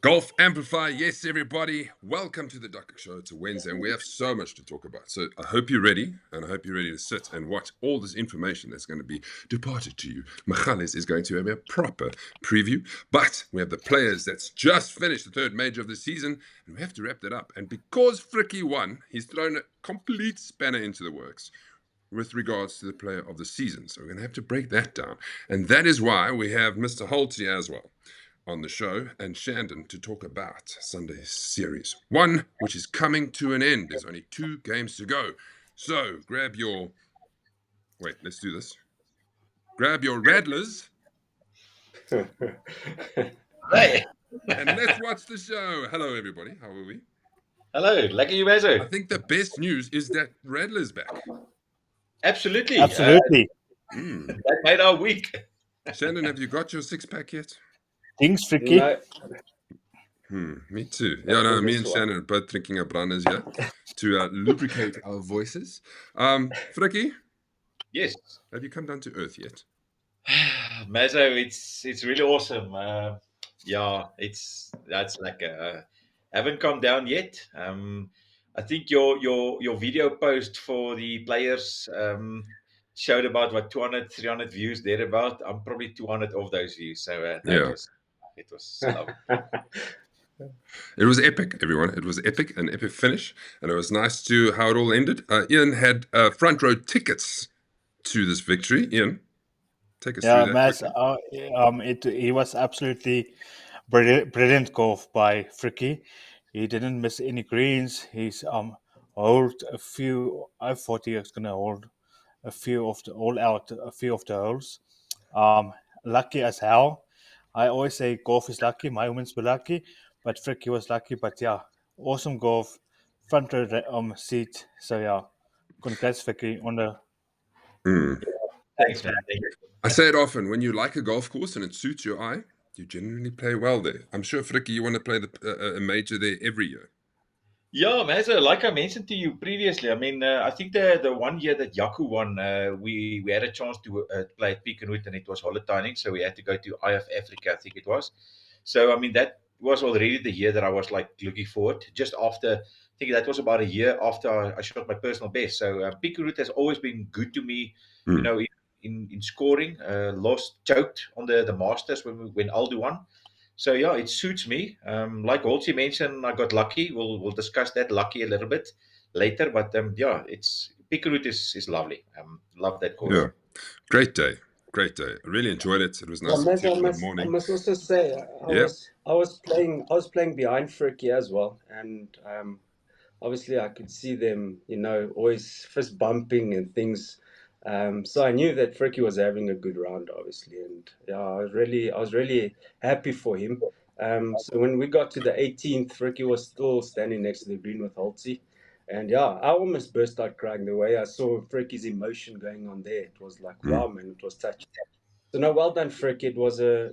Golf Amplify, yes, everybody. Welcome to the Duckhook Show. It's a Wednesday, and we have so much to talk about. So I hope you're ready, and I hope you're ready to sit and watch all this information that's going to be departed to you. Magalies is going to have a proper preview, but we have the players that's just finished the third major of the season, and we have to wrap that up. And because Frikkie won, he's thrown a complete spanner into the works with regards to the player of the season. So we're going to have to break that down. And that is why we have Mr. Holtzhausen as well on the show, and Shandon to talk about Sunday's Series 1, which is coming to an end. There's only 2 games to go. So grab your... Wait, let's do this. Grab your Radlers. Hey. And let's watch the show. Hello, everybody. How are we? Hello, lekker you guys. I think the best news is that Radler's back. Absolutely. That made our week. Shandon, have you got your 6-pack yet? Thanks, Frikkie. Me too. Yeah, no, me and Shannon are both drinking our Barnards here to lubricate our voices. Frikkie? Yes. Have you come down to earth yet? Mazo, it's really awesome. That's like haven't come down yet. I think your video post for the players showed about 200, 300 views thereabout. I'm probably 200 of those views. So it was lovely. It was epic, everyone. It was epic, an epic finish, and it was nice to how it all ended. Ian had front row tickets to this victory. Ian, take us through that. He was absolutely brilliant golf by Frikkie. He didn't miss any greens. He's hold a few. I thought he was gonna hold a few of the holes. Lucky as hell. I always say golf is lucky. My women's were lucky, but Frikkie was lucky. But yeah, awesome golf, front row seat. So yeah, congrats Frikkie on the. Thanks, man. Thank you. I say it often, when you like a golf course and it suits your eye, you genuinely play well there. I'm sure, Frikkie, you want to play a major there every year. Yeah, Mazo, like I mentioned to you previously, I mean, I think the 1 year that Yaku won, we had a chance to play at Pecanwood, and it was Holtzhausen, so we had to go to IF Africa, I think it was. So, I mean, that was already the year that I was like looking forward. Just after, I think that was about a year after I shot my personal best. So, Pecanwood has always been good to me, you know, in scoring. Choked on the Masters when Aldo won. So yeah, it suits me. Like Holtzy mentioned, I got lucky. We'll discuss that lucky a little bit later. But yeah, it's Pecanwood is lovely. Love that course. Yeah, great day. Great day. I really enjoyed it. It was nice to see in the morning. I must also say, I was playing behind Frikkie as well, and obviously I could see them, you know, always fist bumping and things. So I knew that Frikkie was having a good round, obviously, and yeah, I was really happy for him. So when we got to the 18th, Frikkie was still standing next to the green with Holtzy. And yeah, I almost burst out crying the way I saw Frikkie's emotion going on there. It was like, wow, man, it was touching. So no, well done, Frikkie.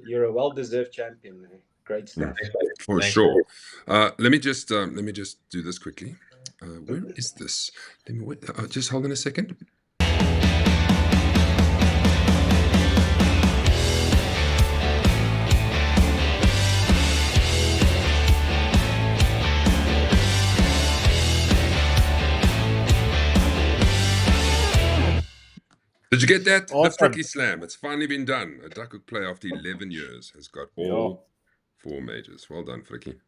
You're a well-deserved champion, man. Great stuff. For sure. Let me just do this quickly. Where is this? Let me wait. Just hold on a second. Did you get that? Awesome. The Frikkie Slam. It's finally been done. A Duckhook player after 11 years has got all 4 majors. Well done, Frikkie.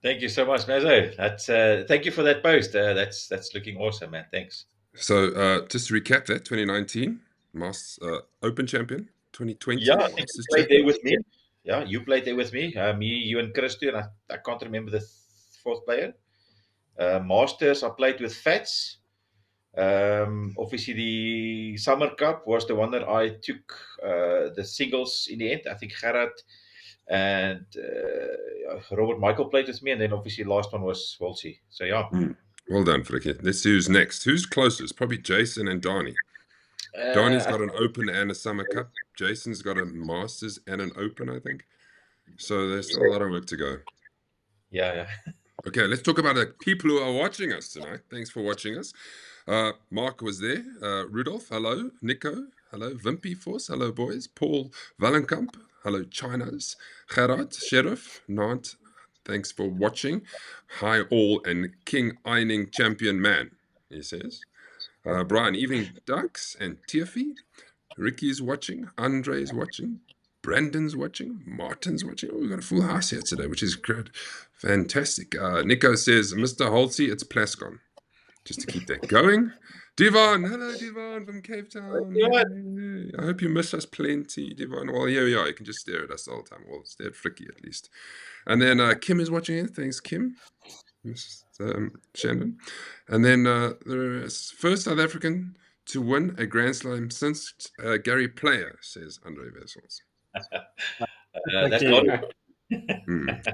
Thank you so much, Mazo. That's thank you for that post. That's looking awesome, man. Thanks. So just to recap that, 2019 Masters Open champion, 2020 Yeah, I think Masters you played champion. there with me. Yeah, you played there with me. Me, you, and Chris too, and I can't remember the 4th player. Masters, I played with Fats. Obviously, the Summer Cup was the one that I took the singles in the end. I think Gerard and Robert Michael played with me, and then obviously last one was Holtzy. So yeah. Well done, Frikkie. Let's see who's next. Who's closest? Probably Jason and Donnie. Donnie's got an Open and a Summer Cup. Jason's got a Masters and an Open, I think. So there's still a lot of work to go. Yeah. Okay, let's talk about the people who are watching us tonight. Thanks for watching us. Mark was there. Rudolph, hello. Nico, hello. Wimpy Force, hello, boys. Paul Wallenkamp, hello, Chinas. Gerard, Sheriff, Nant, Thanks for watching. Hi all and King Eining Champion Man, he says. Brian, evening Ducks and Tiffy. Ricky's watching. Andre's watching. Brandon's watching. Martin's watching. Oh, we've got a full house here today, which is great. Fantastic. Nico says, Mr. Holtzy, it's Plascon. Just to keep that going. Devon, hello Devon from Cape Town. Hey. I hope you miss us plenty, Devon. Well, here we are. You can just stare at us the whole time. Well, stare at Frikkie at least. And then Kim is watching it. Thanks, Kim. Shandon. And then the first South African to win a Grand Slam since Gary Player, says Andre Vessels. That's not...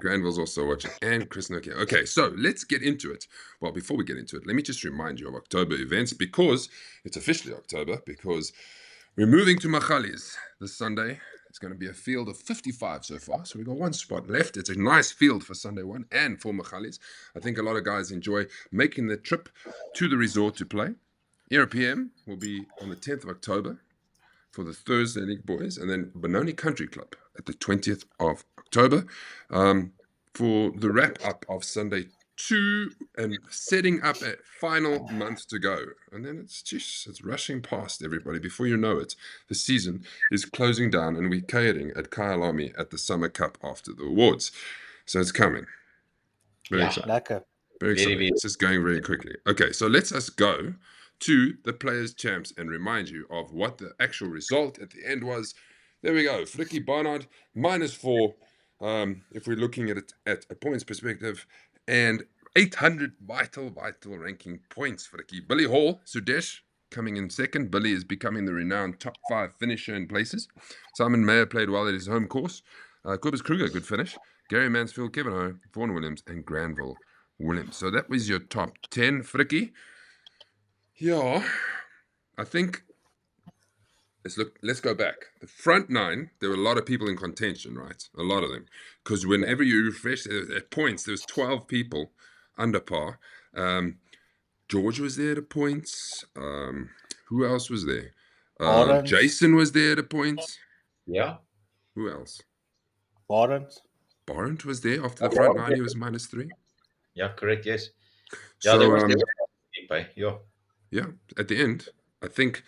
Granville's also watching, and Chris Nokia. Okay, so let's get into it. Well, before we get into it, let me just remind you of October events, because it's officially October, because we're moving to Magalies this Sunday. It's going to be a field of 55 so far, so we've got one spot left. It's a nice field for Sunday one and for Magalies. I think a lot of guys enjoy making the trip to the resort to play. ERPM will be on the 10th of October for the Thursday League boys, and then Benoni Country Club at the 20th of October for the wrap-up of Sunday 2 and setting up a final month to go. And then it's rushing past everybody. Before you know it, the season is closing down and we're catering at Kyalami at the Summer Cup after the awards. So it's coming. Very exciting. Very exciting. It's just going very quickly. Okay, so let's us go to the Players' Champs and remind you of what the actual result at the end was. There we go. Frikkie Barnard, -4, if we're looking at it at a points perspective, and 800 vital ranking points for Frikkie. Billy Hall, Sudesh, coming in second. Billy is becoming the renowned top 5 finisher in places. Simon Mayer played well at his home course. Cobus Kruger, good finish. Gary Mansfield, Kevin Ho, Vaughan Williams, and Granville Williams. So that was your top 10, Frikkie. Yeah, I think let's go back. The front 9, there were a lot of people in contention, right? A lot of them. Because whenever you refresh at points, there was 12 people under par. George was there at points. Who else was there? Jason was there at points. Yeah. Who else? Barnard was there after the front 9. He was -3. Yeah, correct. Yes. Yeah, so, there was yeah, at the end, I think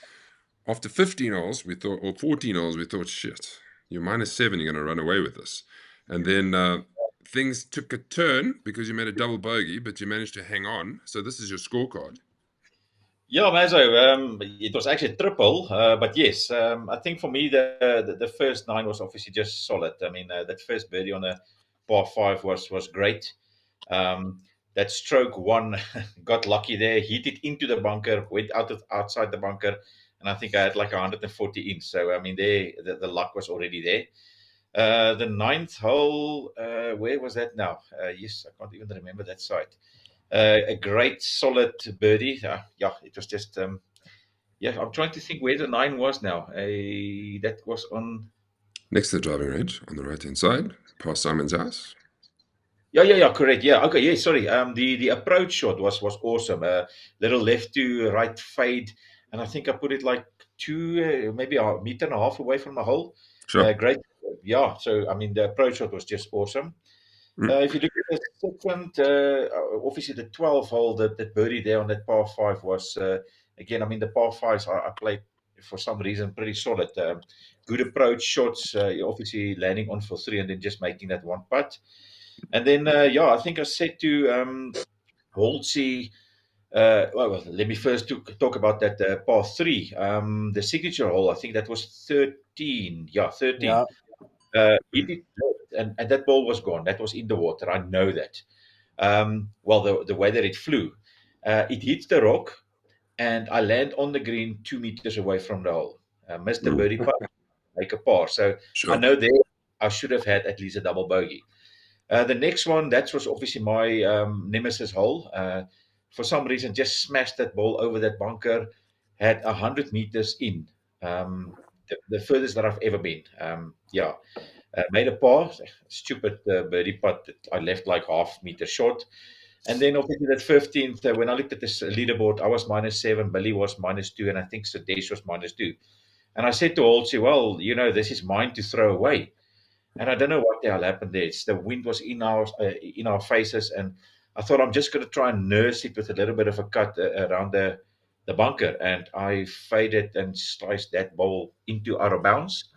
after 15 holes, we thought, or 14 holes, we thought, shit, you're -7, you're going to run away with this. And then things took a turn because you made a double bogey, but you managed to hang on. So this is your scorecard. Yeah, Mazo, it was actually a triple, but yes, I think for me the first 9 was obviously just solid. I mean, that first birdie on the par 5 was great. That stroke 1 got lucky there, hit it into the bunker, went outside the bunker, and I think I had like 140 in. So I mean, the luck was already there. The 9th hole, where was that now? Yes, I can't even remember that site. A great solid birdie. Yeah, it was just I'm trying to think where the 9 was now. That was on next to the driving range on the right hand side, past Simon's house. Yeah, correct. Yeah, okay, yeah, sorry. The approach shot was awesome. Little left to right fade, and I think I put it like 2, maybe a meter and a half away from the hole. Sure. Great. Yeah, so I mean the approach shot was just awesome. If you look at the second, obviously the 12th hole, that birdie there on that par 5 was again. I mean the par 5s I played for some reason pretty solid. Good approach shots. Obviously landing on for 3 and then just making that one putt. And then, I think I said to Holtzy, well, let me first talk about that par 3, the signature hole. I think that was 13. Yeah, 13. Yeah. He did, and that ball was gone. That was in the water. I know that. Well, the way that it flew, it hits the rock, and I land on the green 2 meters away from the hole. Missed the birdie putt, make a par. So Sure. I know there I should have had at least a double bogey. The next one, that was obviously my nemesis hole. For some reason, just smashed that ball over that bunker. Had 100 meters in, the furthest that I've ever been. Made a par, stupid birdie putt. I left like half meter short. And then obviously that 15th, when I looked at this leaderboard, I was -7, Billy was -2, and I think Sudesh was -2. And I said to Holtzy, well, this is mine to throw away. And I don't know what the hell happened there. The wind was in our faces, and I thought I'm just going to try and nurse it with a little bit of a cut around the bunker, and I faded and sliced that ball into out of bounds.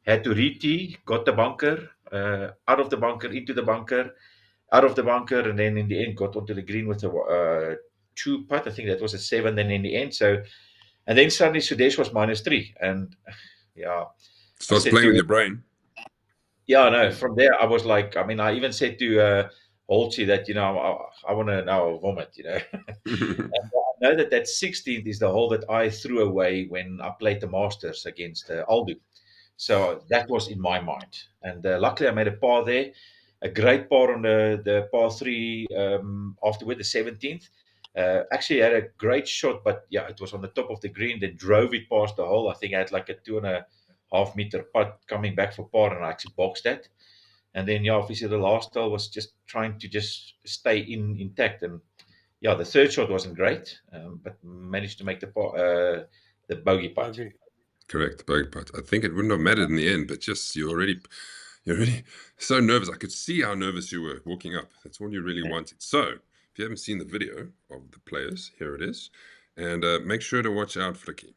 Had to re-tee, got the bunker, out of the bunker, into the bunker, out of the bunker, and then in the end got onto the green with a 2 putt. I think that was a 7. Then in the end, and then suddenly Sudesh was -3, and yeah, Starts playing with your brain. yeah, no. From there, I was like, I mean, I even said to Holtzhausen that I want to now vomit, And I know that 16th is the hole that I threw away when I played the Masters against Aldo. So that was in my mind, and luckily I made a par there, a great par on the par 3 afterward, the 17th. Actually had a great shot, but yeah, it was on the top of the green. Then drove it past the hole. I think I had like a 2.5 meter putt coming back for par, and I actually boxed that. And then yeah, obviously the last hole was just trying to just stay intact. And yeah, the third shot wasn't great, but managed to make the bogey putt. Okay. Correct, bogey putt. I think it wouldn't have mattered in the end, but just you're already so nervous. I could see how nervous you were walking up. That's all you really wanted. So, if you haven't seen the video of the players, here it is, and make sure to watch out Frikkie.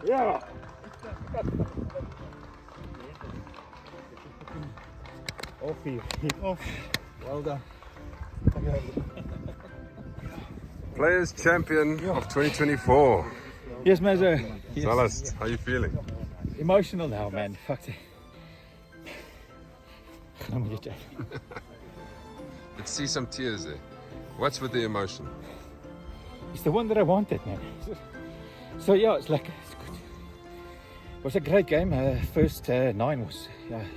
Yeah. Off here. Off. Well done. Players champion of 2024. Yes, Mazza. Yes. Tell us, how you feeling? Emotional now, man. Fuck it. Let's see some tears there. What's with the emotion? It's the one that I wanted, man. So yeah, it's good. It was a great game. First 9 was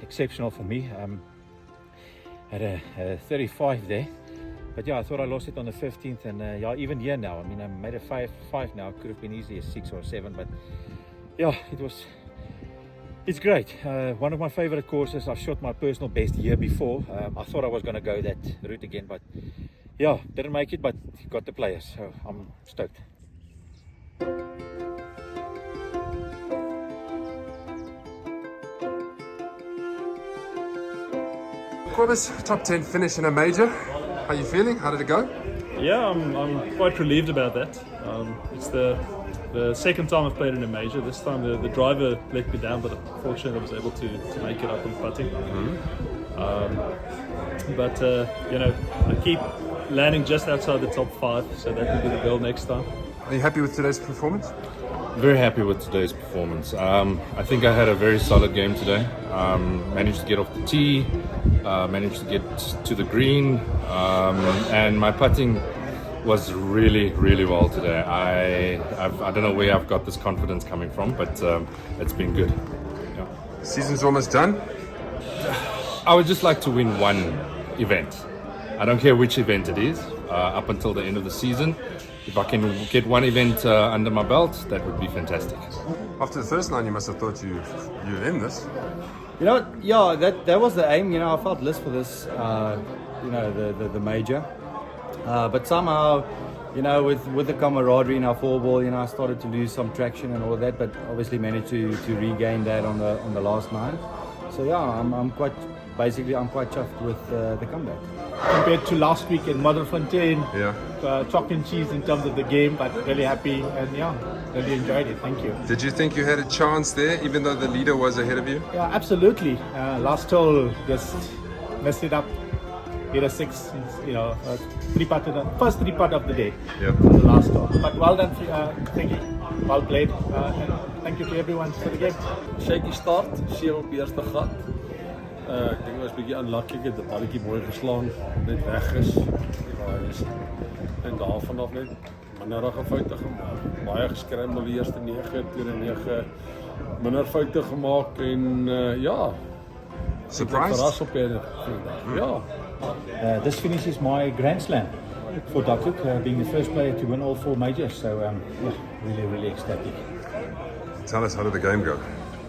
exceptional for me. Had a 35 there, but yeah, I thought I lost it on the 15th, and yeah, even here now. I mean, I made a 5 now. It could have been easily a 6 or a 7, but yeah, it's great. One of my favorite courses. I've shot my personal best year before. I thought I was going to go that route again, but yeah, didn't make it, but got the players, so I'm stoked. Corbus, top 10 finish in a major. How are you feeling? How did it go? Yeah, I'm quite relieved about that. It's the second time I've played in a major. This time the driver let me down, but fortunately I was able to make it up on putting. But I keep landing just outside the top 5, so that will be the goal next time. Are you happy with today's performance? Very happy with today's performance. I think I had a very solid game today. Managed to get off the tee, managed to get to the green, and my putting was really, really well today. I don't know where I've got this confidence coming from, but it's been good. Yeah. Season's almost done. I would just like to win one event. I don't care which event it is, up until the end of the season. If I can get one event under my belt, that would be fantastic. After the first 9, you must have thought you'd end this. Yeah, that was the aim. I felt less for this, the major. But somehow, with the camaraderie in our 4-ball, I started to lose some traction and all of that. But obviously managed to regain that on the last 9. So yeah, I'm quite chuffed with the comeback. compared to last week in Modderfontein. Yeah. Chalk and cheese in terms of the game, but really happy and really enjoyed it. Thank you. Did you think you had a chance there, even though the leader was ahead of you? Yeah, absolutely. Last hole just messed it up. Hit a 6, first 3 putt of the day. Yeah. On the last hole. But well done, Frikkie. Well played. And thank you to everyone for the game. Shaky start, 7 op die eerste gat. Ek dink was 'n bietjie unlucky, het 'n balletjie mooi geslaan, net weg is. En daarvan af net minderige foute gemaak. Baie geskrambel die eerste 9, tweede 9, minder foute gemaak en surprised? Verras op hierdie vandag. Ja. This finishes my Grand Slam for Duckhook, being the first player to win all 4 majors. So, really, really ecstatic. Tell us, how did the game go?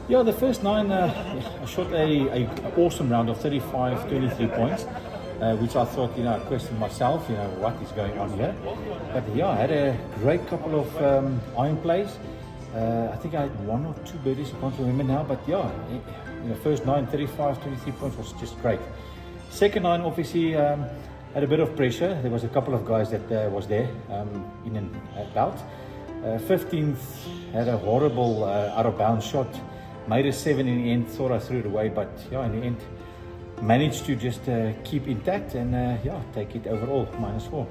Yeah, the first 9, I shot a awesome round of 35, 23 points, which I thought, I questioned myself, what is going on here. But I had a great couple of iron plays. I think I had 1 or 2 birdies, I can't remember now, but first 9, 35, 23 points was just great. Second 9, obviously, had a bit of pressure. There was a couple of guys that was there in and out. 15th had a horrible out of bounds shot. Made a 7 in the end, thought I threw it away, but in the end, managed to just keep intact and take it overall, -4.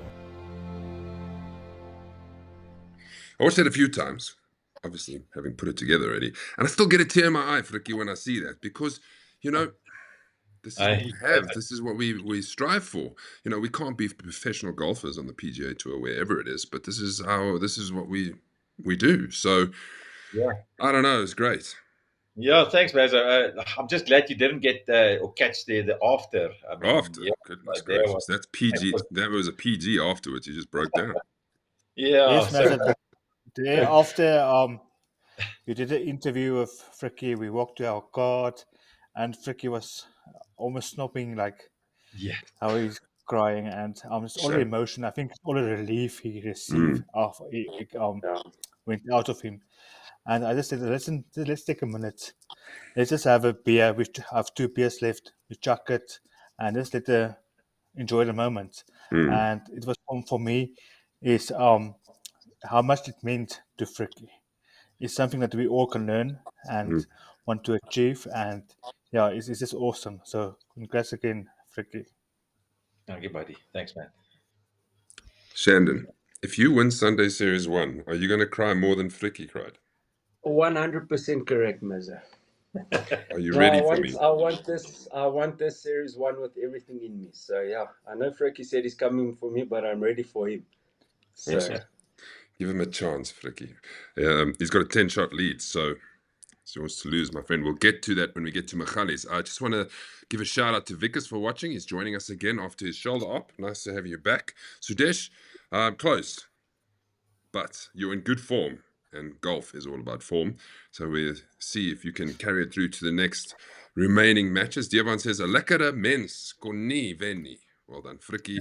I watched it a few times, obviously having put it together already, and I still get a tear in my eye, Frikkie, when I see that, because, this is what we have. This is what we strive for. We can't be professional golfers on the PGA Tour, wherever it is, but this is what we do. So, I don't know, it's great. Yeah, thanks, Mazo. I'm just glad you didn't get or catch the after. After, goodness gracious, that's PG. That was a PG afterwards. You just broke down. Yeah. Yes, Mazo. The day after, we did an interview with Frikkie. We walked to our card, and Frikkie was almost snobbing, like how he's crying, and it's all the emotion. I think all the relief he received after went out of him. And I just said, listen, let's take a minute. Let's just have a beer. We have 2 beers left. We chuck it and just enjoy the moment. And it was for me is how much it meant to Frikkie. It's something that we all can learn and want to achieve. And it's just awesome. So congrats again, Frikkie. Okay, buddy. Thanks, man. Shandon, if you win Sunday Series 1, are you going to cry more than Frikkie cried? 100% correct, Mazo. Are you ready for me? I want this Series 1 with everything in me. So, I know Frikkie said he's coming for me, but I'm ready for him. So. Awesome. Give him a chance, Frikkie. He's got a 10-shot lead, so he wants to lose, my friend. We'll get to that when we get to Magalies. I just want to give a shout out to Vickers for watching. He's joining us again after his shoulder op. Nice to have you back. Sudesh, closed, but you're in good form. And golf is all about form. So we'll see if you can carry it through to the next remaining matches. Dievan says, a lekkere mens kon nie wen nie. Well done, Frikkie.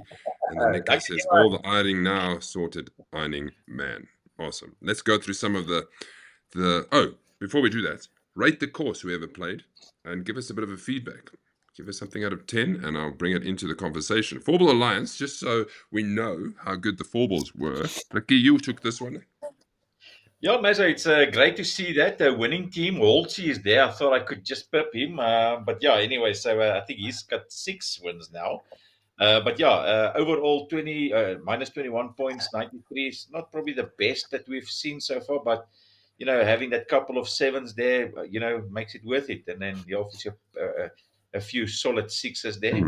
And then Nico says, all the ironing now sorted, ironing man. Awesome. Let's go through some of the before we do that, rate the course, whoever played, and give us a bit of a feedback. Give us something out of 10, and I'll bring it into the conversation. 4-Ball Alliance, just so we know how good the 4-balls were. Frikkie, you took this one. Yeah, Mazo, it's great to see that the winning team, Holtzhausen, is there. I thought I could just pip him. But anyway, so I think he's got 6 wins now. Overall, minus 21 points, 93 is not probably the best that we've seen so far. But, having that couple of 7s there, makes it worth it. And then obviously a few solid 6s there.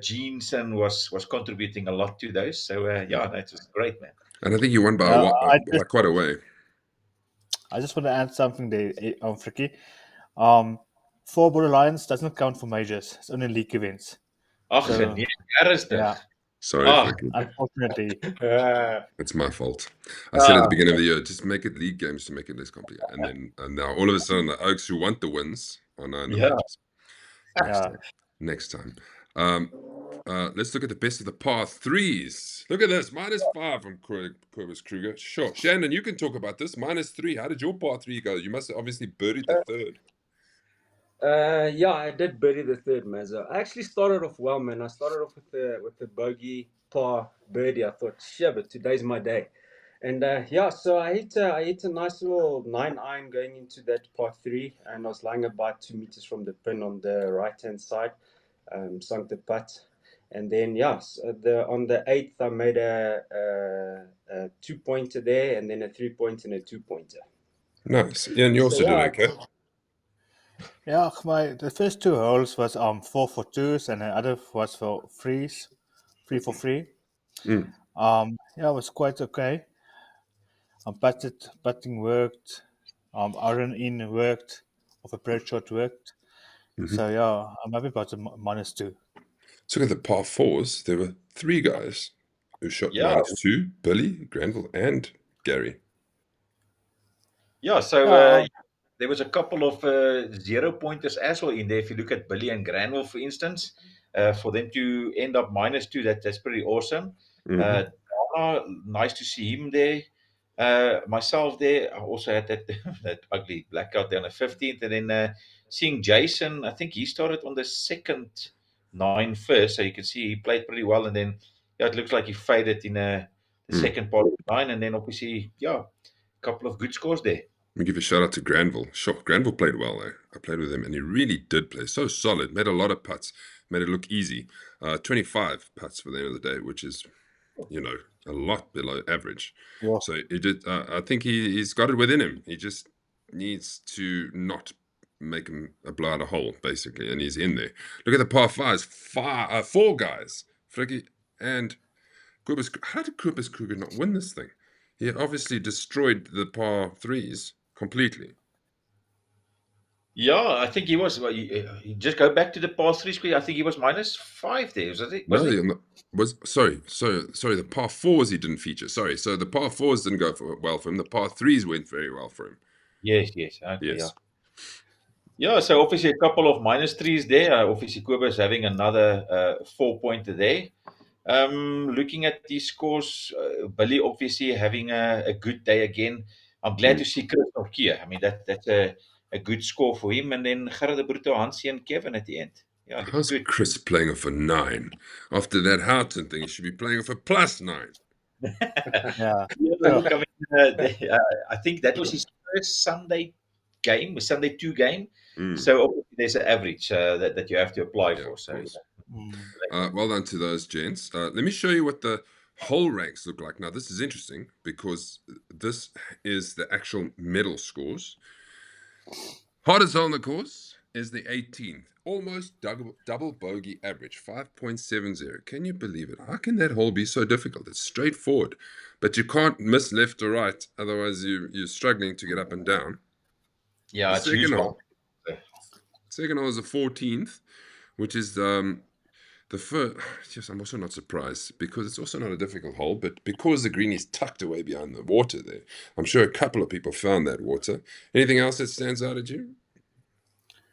Jensen was contributing a lot to those. So, that was great, man. And I think you won by quite a way. I just want to add something there, Frikkie. 4-Ball Alliance doesn't count for majors. It's only league events. Sorry, Frikkie. Unfortunately. It's my fault. I said at the beginning of the year, just make it league games to make it less complicated. And now all of a sudden, the Oaks who want the wins are now in the majors. Next time. Let's look at the best of the par 3s. Look at this, -5 from Corvus Kruger. Sure, Shandon, you can talk about this. -3. How did your par 3 go? You must have obviously birdied the 3rd. Yeah, I did birdie the third, Mazza. I actually started off well, man. I started off with the bogey par birdie. I thought, shit, but today's my day. And yeah, so I hit a nice little 9-iron going into that par three, and I was lying about 2 meters from the pin on the right hand side. Sunk the putt, and then yes, on the eighth I made a 2-pointer there, and then a 3-pointer and a 2-pointer. Nice. Yeah, and you also did okay. Yeah, the first 2 holes was 4 for 2s, and the other was for 3s, 3 for 3. Mm. Yeah, it was quite okay. Putting worked, iron in worked, off approach shot worked. Mm-hmm. So yeah, I'm happy about the -2. So look at the par fours. There were 3 guys who shot -2: Billy, Granville, and Gary. Yeah, so there was a couple of 0-pointers as well in there. If you look at Billy and Granville, for instance, for them to end up -2, that's pretty awesome. Nice to see him there. Myself there, I also had that that ugly blackout there on the 15th, and then seeing Jason, I think he started on the second 9 first, so you can see he played pretty well, and then yeah, it looks like he faded in the second part of the 9, and then obviously a couple of good scores there. Let me give a shout out to Granville. Sure, Granville played well though. I played with him and he really did play so solid. Made a lot of putts, made it look easy. 25 putts for the end of the day, which is, a lot below average. Yeah. So he did. I think he's got it within him. He just needs to not make him blow out a hole, basically, and he's in there. Look at the par fives. 4 guys, Frikkie and Kobus. How did Kobus Kruger not win this thing? He obviously destroyed the par threes completely. Yeah, I think he was. You just go back to the par three screen. I think he was -5 there. Sorry. The par fours he didn't feature. Sorry, so the par fours didn't go well for him. The par threes went very well for him. Yes. Okay, yes. Yeah, so obviously a couple of -3s there. Obviously, Kobus having another 4-pointer there. Looking at these scores, Billy obviously having a good day again. I'm glad to see Chris Norkia. I mean, that's a good score for him. And then Gerard de Brito, Hansie, and Kevin at the end. Yeah, how's good. Chris playing off a 9? After that Houghton thing, he should be playing off a +9. Yeah. I think that was his first Sunday 2 game. So obviously there's an average that you have to apply for. So well done to those gents. Let me show you what the whole ranks look like. Now, this is interesting because this is the actual medal scores. Hardest hole on the course is the 18th. Almost double bogey average, 5.70. Can you believe it? How can that hole be so difficult? It's straightforward, but you can't miss left or right. Otherwise, you're struggling to get up and down. Yeah, the second hole. Second hole is the 14th, which is the first. Yes, I'm also not surprised because it's also not a difficult hole, but because the green is tucked away behind the water there, I'm sure a couple of people found that water. Anything else that stands out at you?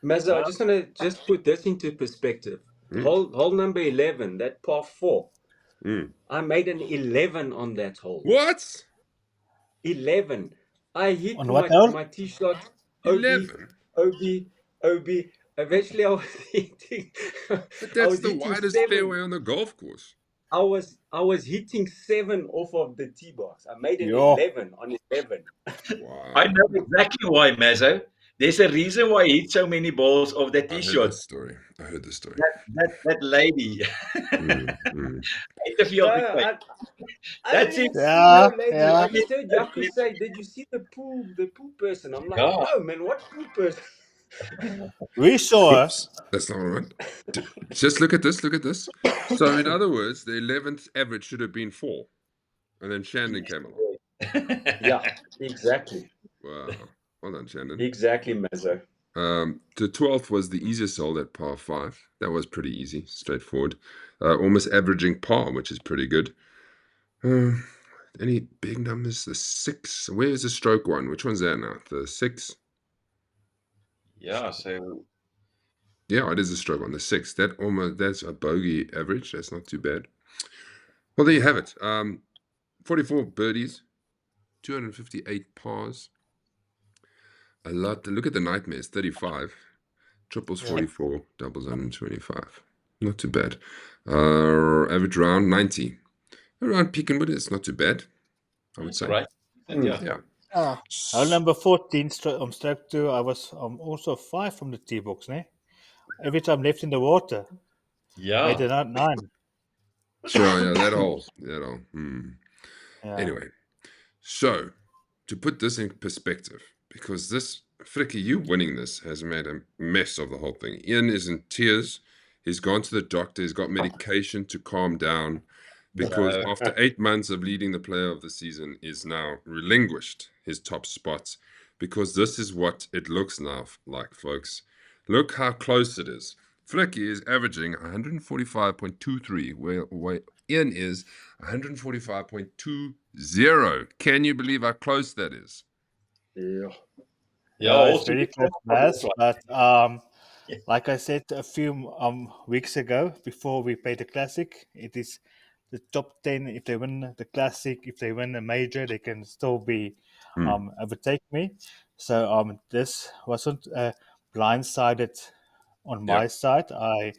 Mazza, I just want to put this into perspective. Hole number 11, that par 4. I made an 11 on that hole. What? 11. I hit my tee shot. 11. OB. Eventually, I was hitting. But that's the widest fairway on the golf course. I was hitting 7 off of the tee box. I made an 11 on 11. Wow. I know exactly why, Mazzo. There's a reason why he hit so many balls off that tee shot. I heard the story. That lady. That's it. Yeah. I just heard Yaku say, "Did you see the pool person?" I'm like, "No, man, what pool person?" We saw. Oops, that's not right. Just look at this. So, in other words, the 11th average should have been 4, and then Shandon came along. Yeah, exactly. Wow. Well done, Shandon. Exactly, Mazzo. The 12th was the easiest hole at par 5. That was pretty easy, straightforward. Almost averaging par, which is pretty good. Any big numbers? The 6. Where's the stroke one? Which one's that now? The 6? Yeah, so... Yeah, it is a stroke one. The 6. That's a bogey average. That's not too bad. Well, there you have it. 44 birdies, 258 pars. A lot. Look at the nightmares, 35. Triples Yeah. 44, doubles 125. Not too bad. Average round 90. Around Pecanwood, it's not too bad, I would That's say. all right. Yeah. Yeah. Hole number 14, stroke 2, I was also 5 from the tee box, ne? Every time left in the water. Made Yeah. it out 9. Sure, yeah, that hole. Yeah. Anyway, so to put this in perspective, because this, Frikkie, you winning this has made a mess of the whole thing. Ian is in tears. He's gone to the doctor. He's got medication to calm down because No. after 8 months of leading the player of the season, is now relinquished his top spot because this is what it looks now like, folks. Look how close it is. Frikkie is averaging 145.23, where Ian is 145.20. Can you believe how close that is? Yeah. Yeah, it's also very good close, for this Baz, one. but like I said a few weeks ago, before we played the Classic, it is the top 10. If they win the Classic, if they win a major, they can still be overtake me. So this wasn't blindsided on Yeah. my side. I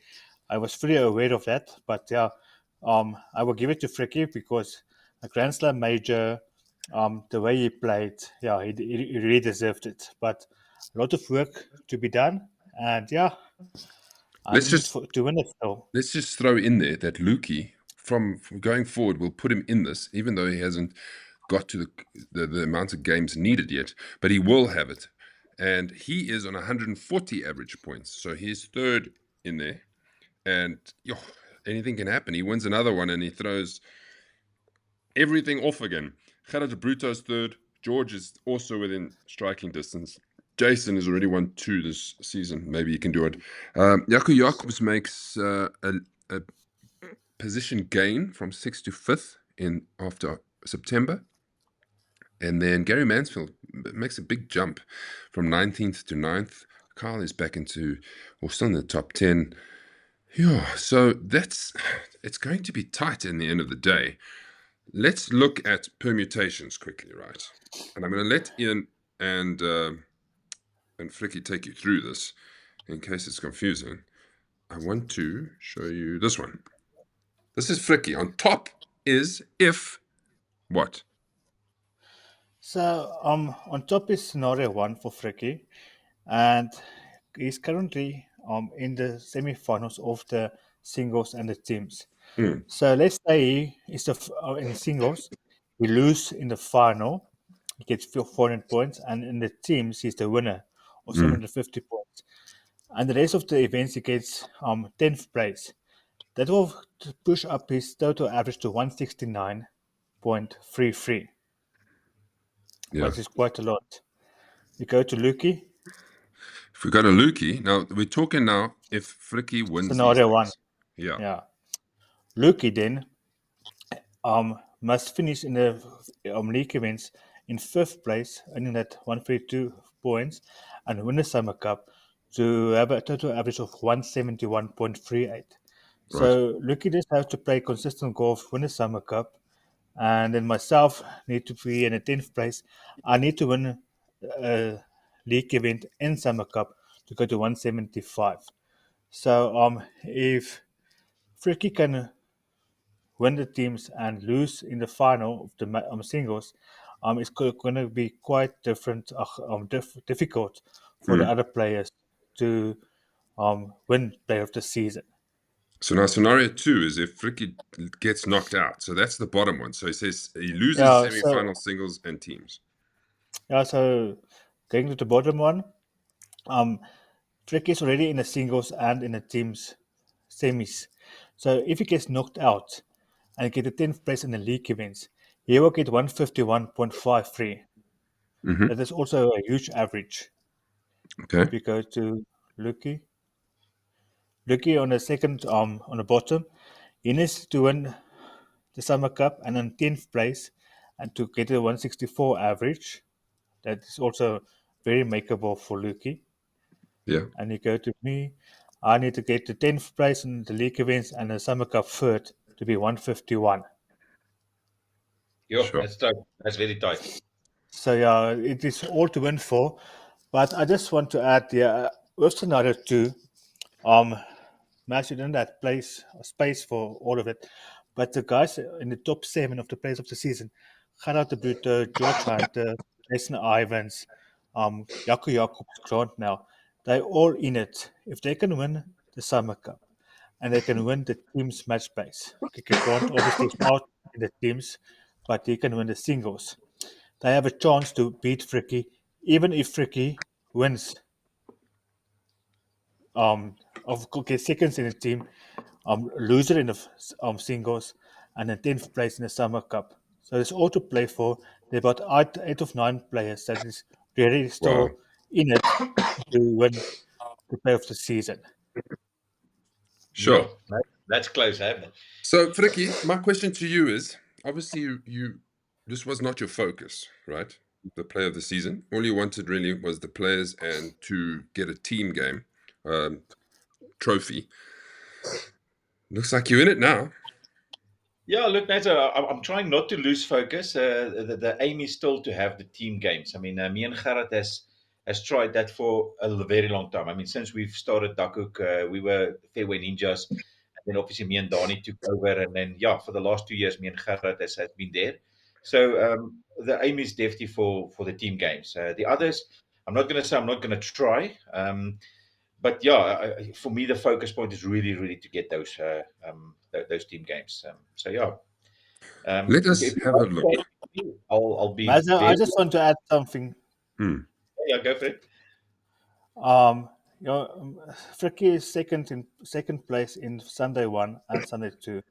was fully aware of that, but yeah, I will give it to Frikkie because a Grand Slam major, the way he played, yeah, he really deserved it. But a lot of work to be done, and yeah, I'm Let's in it just to win it still. let's just throw in there that Lukey, from going forward, will put him in this, even though he hasn't got to the amount of games needed yet, but he will have it. And he is on 140 average points, so he's third in there. And anything can happen. He wins another one and he throws everything off again. Gerard de Bruto's third. George is also within striking distance. Jason has already won 2 this season. Maybe he can do it. Jaco Jacobs makes a position gain from 6th to 5th after September. And then Gary Mansfield makes a big jump from 19th to 9th. Kyle is back still in the top 10. Yeah, so it's going to be tight in the end of the day. Let's look at permutations quickly, right? And I'm going to let Ian and Frikkie take you through this in case it's confusing. I want to show you this one. This is Frikkie. On top is if what? So on top is scenario 1 for Frikkie, and he's currently in the semi-finals of the singles and the teams. So let's say he is in singles, he loses in the final, he gets 400 points, and in the teams he's the winner of 750 points. And the rest of the events he gets 10th place. That will push up his total average to 169.33. Yeah. Which is quite a lot. We go to Lukey. If we go to Lukey, now we're talking now if Frikkie wins Scenario these 1. things. Yeah. Lukey then must finish in the league events in 5th place, earning that 132 points, and win the Summer Cup to have a total average of 171.38. So Lukey just has to play consistent golf, win the Summer Cup, and then myself need to be in the 10th place. I need to win a league event and Summer Cup to go to 175. So if Frikkie can win the teams and lose in the final of the singles, it's going to be quite different, difficult for the other players to win Player of the Season. So now scenario 2 is if Frikkie gets knocked out. So that's the bottom one. So he says he loses semi-final singles and teams. Yeah, so going to the bottom one, Frikkie is already in the singles and in the teams semis. So if he gets knocked out and get the 10th place in the league events, he will get 151.53. That is also a huge average. Okay. If you go to Lukey on the second, on the bottom, he needs to win the Summer Cup and in 10th place and to get a 164 average. That is also very makeable for Lukey. Yeah. And you go to me, I need to get to 10th place in the league events and the Summer Cup third to be 151. Yeah, sure. That's tight. That's very tight. So yeah, it is all to win for. But I just want to add, with scenario 2, Matthew didn't have space for all of it, but the guys in the top 7 of the players of the season, Gerard de Bruyne, George Hunter, Jason Ivans, Jaco Jacobs, Grant now, they're all in it. If they can win the Summer Cup and they can win the team's match plays, Grant obviously is out in the teams, but he can win the singles. They have a chance to beat Frikkie, even if Frikkie wins seconds in the team, loser in the singles, and then 10th place in the Summer Cup. So there's all to play for. They've got 8 of 9 players that is really still in it to win the play of the season. Sure. Yeah, that's close, haven't it? So, Frikkie, my question to you is, obviously you this was not your focus, right? The play of the season. All you wanted really was the players and to get a team game trophy. Looks like you're in it now. Yeah, look, Nazo, I'm trying not to lose focus. The aim is still to have the team games. I mean, me and Gerard has tried that for a very long time. I mean, since we've started Duckhook, we were Fairway Ninjas, and then obviously me and Donnie took over, and then for the last 2 years, me and Gerard has been there. So the aim is definitely for the team games. The others, I'm not going to say I'm not going to try. But for me, the focus point is really to get those team games. Let us have a look. I'll be. I just want to add something. Yeah, go for it. Frikkie is second place in Sunday 1 and Sunday 2.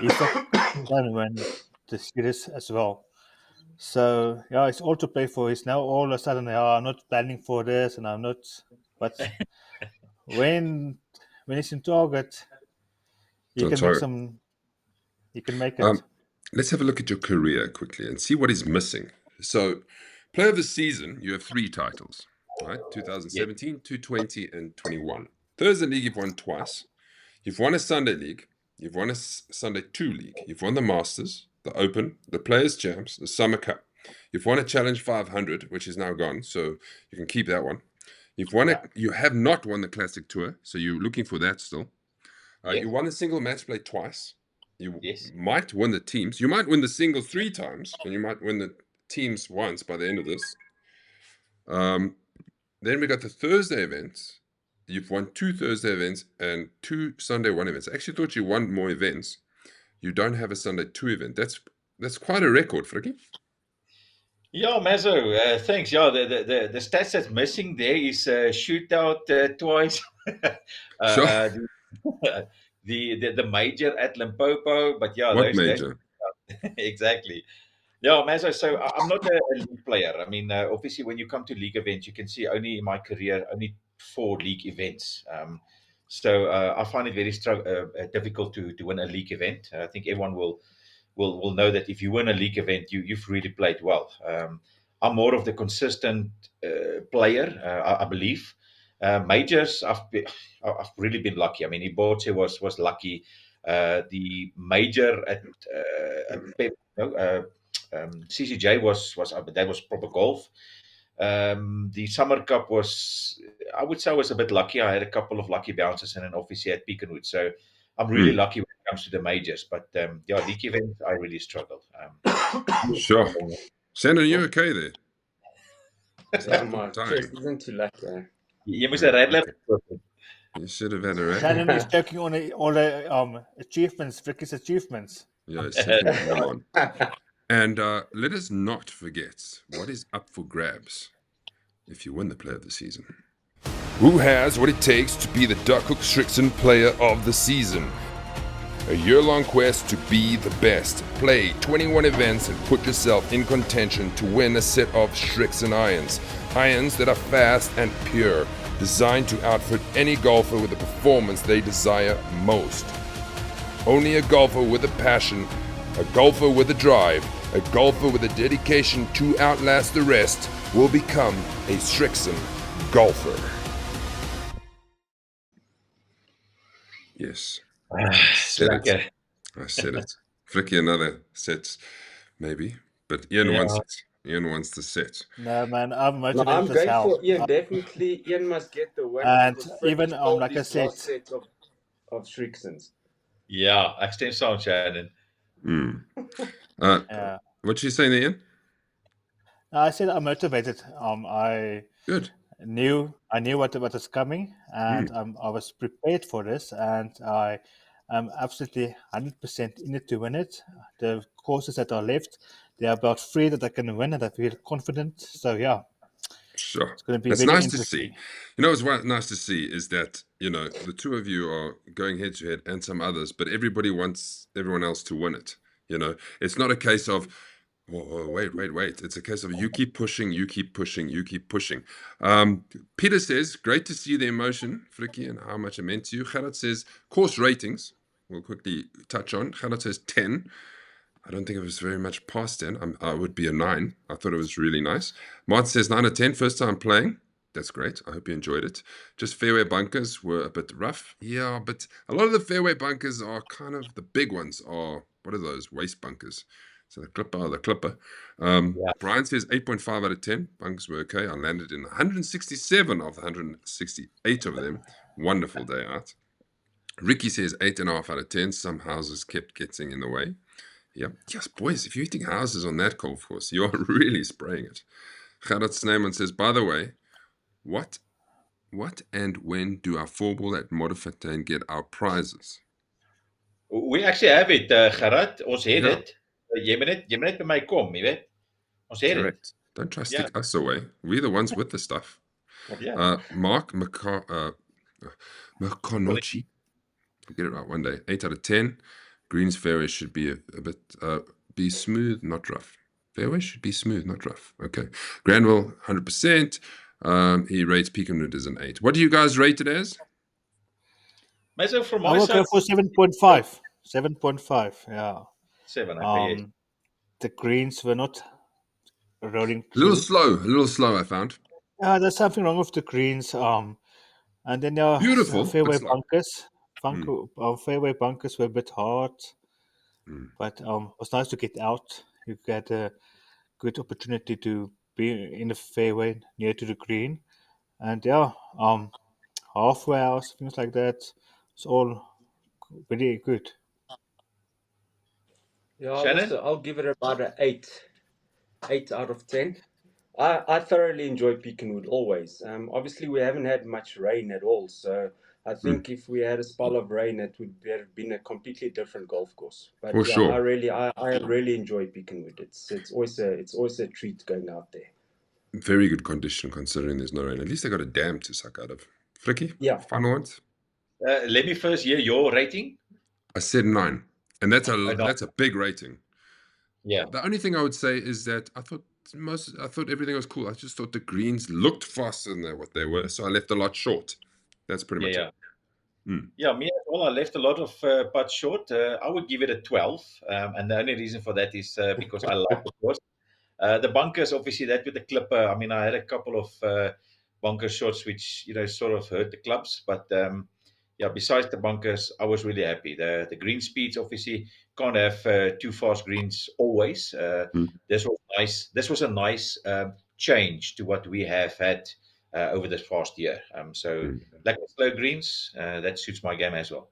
He's going to win the series as well. So it's all to play for. He's now all of a sudden, I'm not planning for this, and I'm not. But when he's in target, you can make some. You can make it. Let's have a look at your career quickly and see what is missing. So, player of the season, you have 3 titles, right? 2017, 220, and 21. Thursday League, you've won twice. You've won a Sunday League. You've won a Sunday 2 League. You've won the Masters, the Open, the Players' Champs, the Summer Cup. You've won a Challenge 500, which is now gone, so you can keep that one. You've won it. You have not won the Classic Tour, so you're looking for that still. You won the single match play twice. You might win the teams. You might win the singles 3 times, and you might win the teams once by the end of this. Then we got the Thursday events. You've won 2 Thursday events and 2 Sunday 1 events. I actually thought you won more events. You don't have a Sunday 2 event. That's quite a record, Frikkie. Yeah, Mazo, thanks. Yeah, the stats that's missing there is shootout twice. Sure. The major at Limpopo, but what major? Exactly. Yeah, Mazo. So I'm not a league player. I mean, obviously, when you come to league events, you can see only in my career only 4 league events. So I find it very difficult to win a league event. I think everyone will know that if you win a league event, you've really played well. I'm more of the consistent player, I believe. Majors, I've really been lucky. I mean, Ibotse was lucky. The major at CCJ was proper golf. The Summer Cup I would say I was a bit lucky. I had a couple of lucky bounces and then obviously at Pecanwood. So I'm really lucky when it comes to the majors. But league events, I really struggle. Sure. Shandon, are you okay there? Yeah, my chest isn't too lucky. You must have read You should have had a Shannon is joking on all the achievements, Frikkie's achievements. Yeah, second one. And let us not forget what is up for grabs if you win the Player of the Season. Who has what it takes to be the Duckhook Shrixon Player of the Season? A year-long quest to be the best. Play 21 events and put yourself in contention to win a set of Shrixon irons. Irons that are fast and pure, designed to outfit any golfer with the performance they desire most. Only a golfer with a passion, a golfer with a drive, a golfer with a dedication to outlast the rest will become a Shrixon golfer. Yes. I said it. Frikkie another set, maybe. But Ian one set. Ian wants to set. No, man, I'm No, motivated I'm as going hell. for Ian. Definitely, Ian must get the win And because even, Frikkie stole like I his said, last set of Shrieksons. Ja, ek stem saam Shannon. yeah. What you saying, Ian? I said I'm motivated. I Good. knew what was coming, and I was prepared for this, and I am absolutely 100% in it to win it. The courses that are left, there are about 3 that I can win, and I feel confident. So yeah, Sure. it's going to be It's very nice interesting. to see. You know, what's nice to see is that, you know, the two of you are going head to head and some others, but everybody wants everyone else to win it. You know, it's not a case of, oh, wait. It's a case of you keep pushing, you keep pushing, you keep pushing. Peter says, great to see the emotion, Frikkie, and how much it meant to you. Gerard says, course ratings, we'll quickly touch on. Gerard says 10. I don't think it was very much past 10. I would be a 9. I thought it was really nice. Mart says 9 or 10, first time playing. That's great. I hope you enjoyed it. Just fairway bunkers were a bit rough. Yeah, but a lot of the fairway bunkers are kind of, the big ones are, what are those? Waste bunkers. So the clipper. Brian says 8.5 out of 10. Bunkers were okay. I landed in 167 of the 168 of them. Wonderful day out. Ricky says 8.5 out of 10. Some houses kept getting in the way. Yep. Yes, boys, if you're hitting houses on that golf course, you're really spraying it. Gerard Snyman says, by the way, what and when do our 4-ball at Modderfontein get our prizes? We actually have it, Gerard. Ons het dit. Jy moet net by my kom, jy weet. Ons het dit. Correct. Don't try to stick us away. We're the ones with the stuff. Yeah. Mark McConaughey. I'll get it right one day. 8 out of 10. Greens fairway should be a bit be smooth, not rough. Fairway should be smooth, not rough. Okay. Granville, 100%. He rates Pecanwood as an 8. What do you guys rate it as? From I my will side, go for 7.5. 7.5, yeah. 7. Okay, yes. The greens were not rolling A little slow, I found. there's something wrong with the greens. And then Beautiful, fairway but slow. bunkers. Fairway bunkers were a bit hard, but it was nice to get out. You get a good opportunity to be in the fairway near to the green, and halfway house, things like that. It's all very good. Yeah, Shannon? also, I'll give it about an 8. 8 out of 10. I thoroughly enjoy Pecanwood always. Obviously, we haven't had much rain at all, so I think if we had a spell of rain, it would have been a completely different golf course. But For yeah, sure. I really enjoy Pecanwood. It's always a treat going out there. Very good condition considering there's no rain. At least they got a dam to suck out of. Frikkie? Yeah. Final ones? Let me first hear your rating. I said 9. And that's a big rating. Yeah. The only thing I would say is that I thought everything was cool. I just thought the greens looked faster than what they were, so I left a lot short. That's pretty much it. Yeah, me as well. I left a lot of putts short. I would give it a 12, and the only reason for that is because I like the course. The bunkers, obviously, that with the clipper. I mean, I had a couple of bunker shots which sort of hurt the clubs, but besides the bunkers, I was really happy. The green speeds, obviously, can't have too fast greens always. This was nice. This was a nice change to what we have had over this past year. So like slow greens, that suits my game as well.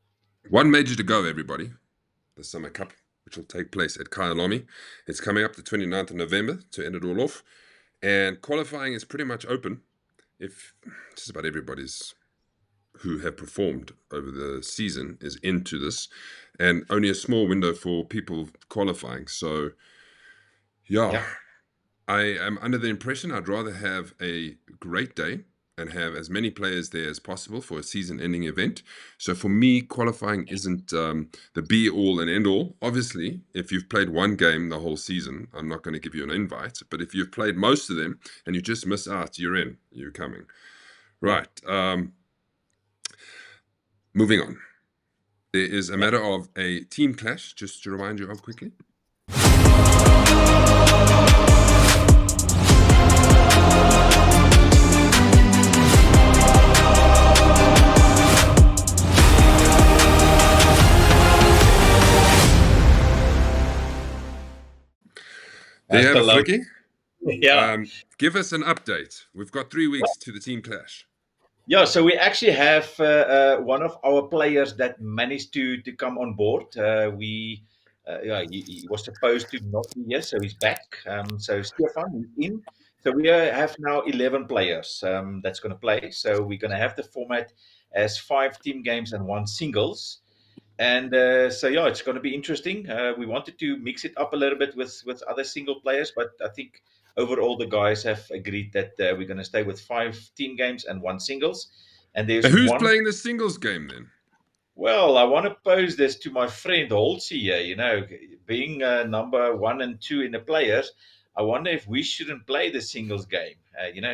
One major to go, everybody. The Summer Cup, which will take place at Kyalami. It's coming up the 29th of November to end it all off. And qualifying is pretty much open. If just about everybody's who have performed over the season is into this, and only a small window for people qualifying. So, I am under the impression I'd rather have a great day and have as many players there as possible for a season-ending event. So for me, qualifying isn't the be-all and end-all. Obviously, if you've played one game the whole season, I'm not going to give you an invite. But if you've played most of them and you just miss out, you're in. You're coming. Right. Moving on. There is a matter of a team clash, just to remind you of quickly. There you have it, Frikkie. Yeah. Give us an update. We've got 3 weeks to the team clash. Yeah, so we actually have one of our players that managed to come on board. He was supposed to not be here, so he's back. So Stefan is in. So we have now 11 players that's going to play. So we're going to have the format as 5 team games and 1 singles. And it's going to be interesting. We wanted to mix it up a little bit with other single players, but I think overall the guys have agreed that we're going to stay with 5 team games and 1 singles. And there's who's playing the singles game then? Well, I want to pose this to my friend Holtzhausen here. You know, being number 1 and 2 in the players, I wonder if we shouldn't play the singles game.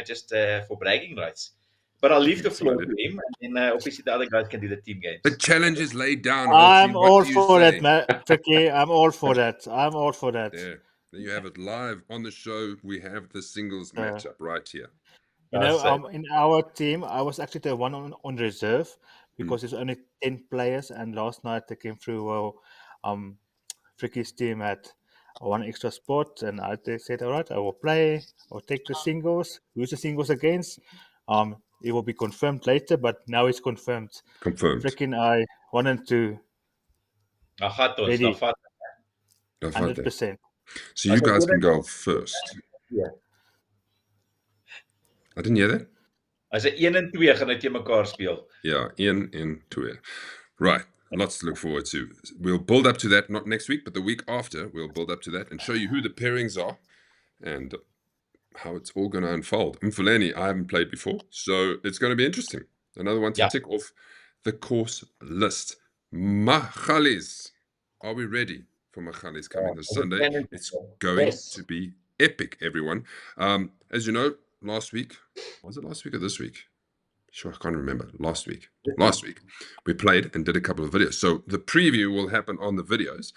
Just for bragging rights. But I'll leave the floor to him, and then obviously the other guys can do the team games. The challenge is laid down. I'm all for that, Frikkie. I'm all for that. I'm all for that. There you have it live on the show. We have the singles matchup right here. You know, in our team, I was actually the one on reserve because there's only 10 players, and last night they came through. Frikkie's team had 1 extra spot, and they said, "All right, I will play. I'll take the singles. Who's the singles against?" It will be confirmed later, but now it's confirmed. Confirmed. Frikkie, I wanted to. 100%. So you guys can go first. Yeah. I didn't hear that. As 1 en 2 gaan dit teen mekaar speel. Yeah, 1 en 2. Right. Lots to look forward to. We'll build up to that, not next week, but the week after. We'll build up to that and show you who the pairings are and how it's all going to unfold. Mfuleni, I haven't played before, so it's going to be interesting. Another one to tick off the course list. Magalies. Are we ready for Magalies coming this Sunday? It's going to be epic, everyone. As you know, last week, was it last week or this week? Sure, I can't remember. Last week, we played and did a couple of videos. So the preview will happen on the videos.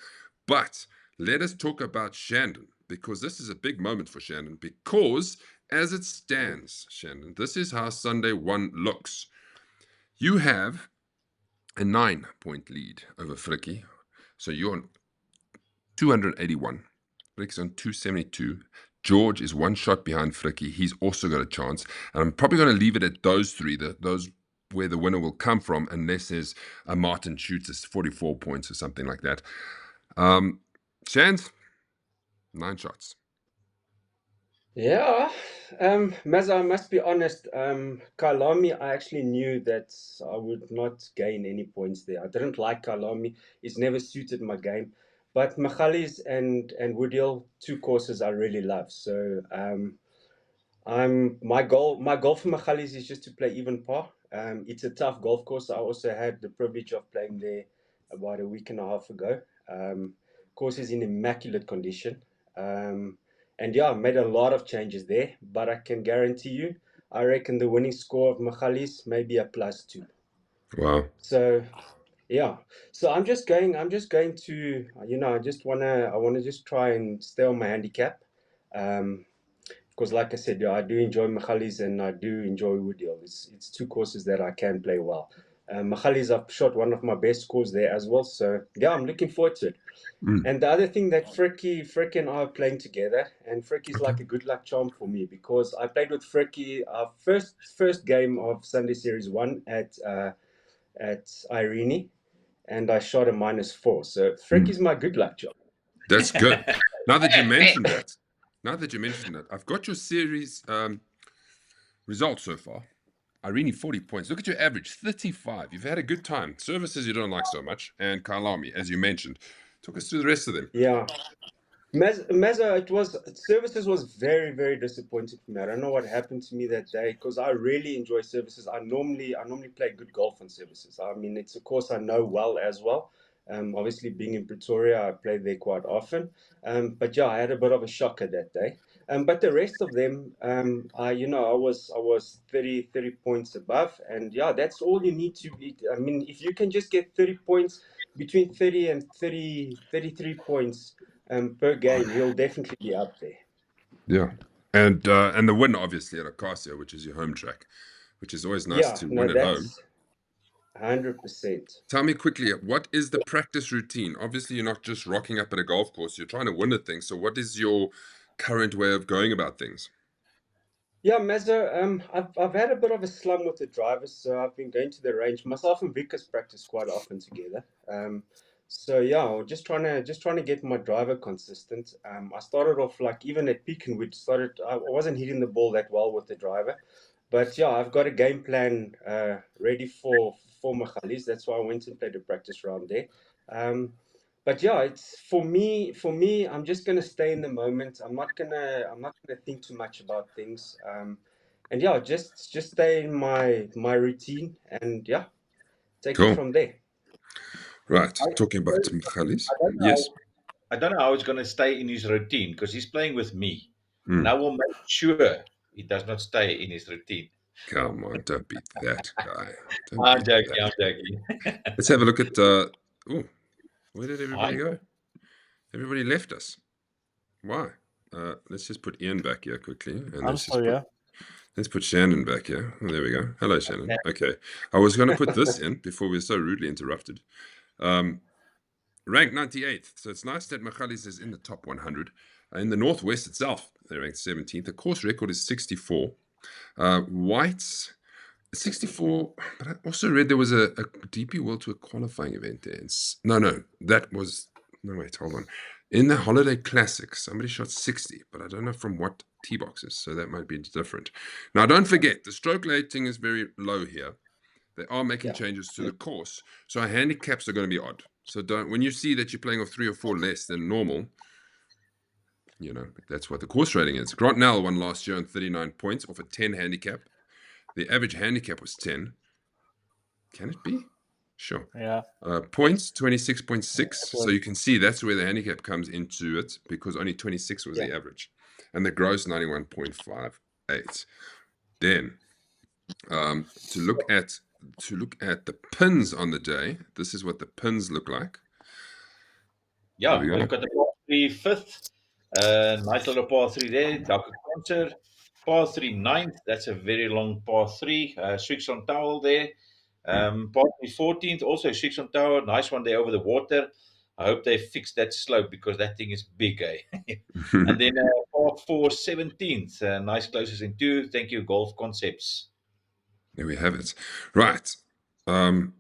But let us talk about Shandon, because this is a big moment for Shandon. Because as it stands, Shandon, this is how Sunday 1 looks. You have a 9-point lead over Frikkie. So you're on 281. Frikkie's on 272. George is 1 shot behind Frikkie. He's also got a chance. And I'm probably going to leave it at those 3, those where the winner will come from, unless there's a Martin shoots us 44 points or something like that. Shans, 9 shots. Yeah, Meza, I must be honest, Kailami, I actually knew that I would not gain any points there. I didn't like Kailami. It's never suited my game. But Magalies and Woodhill, 2 courses I really love. So my goal for Magalies is just to play even par. It's a tough golf course. I also had the privilege of playing there about a week and a half ago. Course is in immaculate condition. And yeah, I made a lot of changes there, but I can guarantee you, I reckon the winning score of Magalies may be a +2. Wow. So yeah, so I'm just going to, I want to just try and stay on my handicap, because like I said, I do enjoy Magalies and I do enjoy Woodhill. It's 2 courses that I can play well. Magalies, I've shot one of my best scores there as well, so yeah, I'm looking forward to it. And the other thing that Frikkie and I are playing together, and Frikkie's like a good luck charm for me, because I played with Frikkie our first game of Sunday Series 1 at Irene, and I shot a -4. So Frikkie's my good luck charm. That's good. Now that you mentioned that, I've got your series results so far. Irene, 40 points. Look at your average, 35. You've had a good time. Services you don't like so much, and Kailami, as you mentioned. Talk us through the rest of them. Yeah. Meza, services was very, very disappointing for me. I don't know what happened to me that day, because I really enjoy services. I normally play good golf on services. I mean, it's a course I know well as well. Obviously, being in Pretoria, I play there quite often. But yeah, I had a bit of a shocker that day. But the rest of them, I was 30 points above, and yeah, that's all you need to be. I mean, if you can just get 30 points, between 30 and 33 points per game, you'll definitely be up there. Yeah, and the win obviously at Acacia, which is your home track, which is always nice to win at home. 100%. Tell me quickly, what is the practice routine? Obviously, you're not just rocking up at a golf course. You're trying to win a thing. So what is your current way of going about things? Yeah, Mazza, I've had a bit of a slum with the drivers, so I've been going to the range. Myself and Vickers practice quite often together. So yeah, just trying to get my driver consistent. I started off like even at Pecanwood, I wasn't hitting the ball that well with the driver, but yeah, I've got a game plan ready for Magalies. That's why I went and played a practice round there. But yeah, it's for me. I'm just gonna stay in the moment. I'm not gonna think too much about things. And yeah, just stay in my routine, and yeah, take it Cool. from there. Right. Talking about Magalies. I don't know. Yes. I don't know how he's going to stay in his routine because he's playing with me, Hmm. and I will make sure he does not stay in his routine. Come on, don't be that guy. I'm joking. Let's have a look at. Where did everybody Hi. go? Everybody left us. Why? Let's just put Ian back here quickly, and let's put Shandon back here. Oh, there we go. Hello, Shandon. Okay. I was going to put this in before we were so rudely interrupted. Ranked 98th. So it's nice that Magalies is in the top 100. In the Northwest itself, they're ranked 17th. The course record is 64. Whites, 64. But I also read there was a DP World Tour qualifying event there. Hold on. In the Holiday Classic, somebody shot 60, but I don't know from what tee boxes, so that might be different. Now, don't forget, the stroke rating is very low here. They are making changes to the course, so our handicaps are going to be odd. So when you see that you're playing off 3 or 4 less than normal, that's what the course rating is. Grant Nell won last year on 39 points off a 10 handicap. The average handicap was 10. Can it be? Sure. Yeah. Points, 26.6. So you can see that's where the handicap comes into it because only 26 was the average. And the gross, 91.58. Then, to look at the pins on the day, this is what the pins look like. Yeah, we've got the par 3 fifth. Nice little par 3 there. Duckhook concert. Par 3 ninth. That's a very long par 3. Swix on towel there. Par 3 14th. Also Swix on tower. Nice one there over the water. I hope they fix that slope because that thing is big, eh? And then par 4 17th. Nice closes in 2. Thank you, Golf Concepts. There we have it. Right. Where'd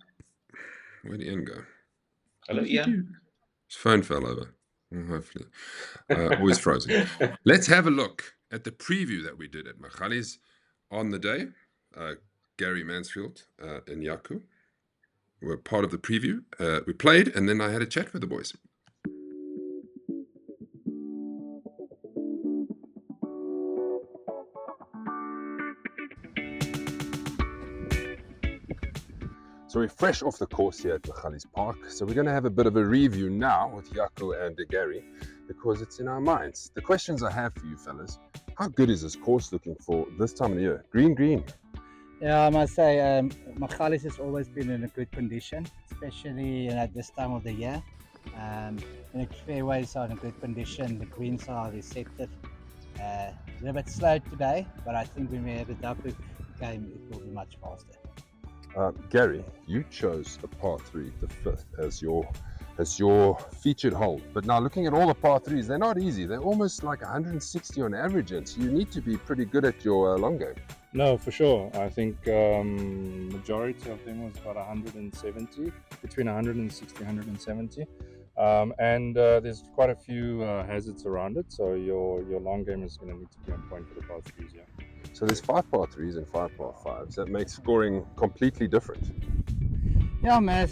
Ian go? Hello, Ian. His phone fell over. Well, hopefully. Always frozen. Let's have a look at the preview that we did at Magalies on the day. Gary Mansfield and Yaku were part of the preview. We played, and then I had a chat with the boys. So we're fresh off the course here at Magalies Park. So we're going to have a bit of a review now with Yaku and Gary because it's in our minds. The questions I have for you fellas, how good is this course looking for this time of the year? Green. Yeah, I must say Magalies has always been in a good condition, especially at this time of the year. The fairways are in a good condition, the greens are receptive. A little bit slow today, but I think when we have a Duckhook game, it will be much faster. Gary, you chose a par 3, the 5th, as your featured hole. But now looking at all the par 3s, they're not easy. They're almost like 160 on average, and so you need to be pretty good at your long game. No, for sure. I think majority of them was about 170, between 160 and 170. And there's quite a few hazards around it, so your long game is going to need to be on point for the par 3s, yeah. So there's 5 par 3s and 5 par 5s. That makes scoring completely different. Yeah, man.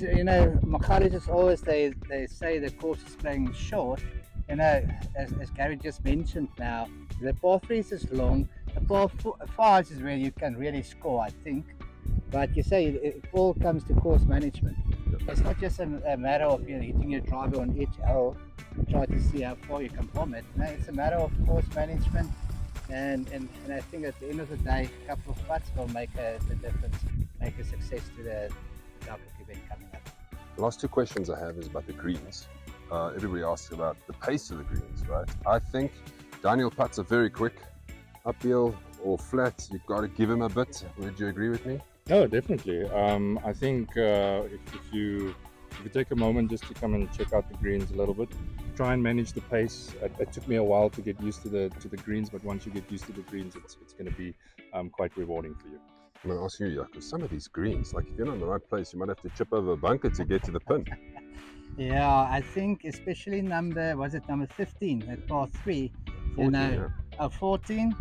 Magalies is always, they say the course is playing short. As Gary just mentioned now, the par 3s is long. The par 5s is where you can really score, I think. But you say it all comes to course management. It's not just a matter of hitting your driver on each hole, try to see how far you can bomb it. No, it's a matter of course management. And I think at the end of the day, a couple of putts will make the difference, make a success to the Duckhook event coming up. The last 2 questions I have is about the greens. Everybody asks about the pace of the greens, right? I think Daniel putts are very quick. Uphill or flat, you've got to give him a bit. Would you agree with me? Oh, definitely. I think if you take a moment just to come and check out the greens a little bit, try and manage the pace. It took me a while to get used to the greens, but once you get used to the greens, it's going to be quite rewarding for you. I'm going to ask you, Jaco, some of these greens, like if you're not in the right place, you might have to chip over a bunker to get to the pin. Yeah, I think especially number 15 at par 3, 14,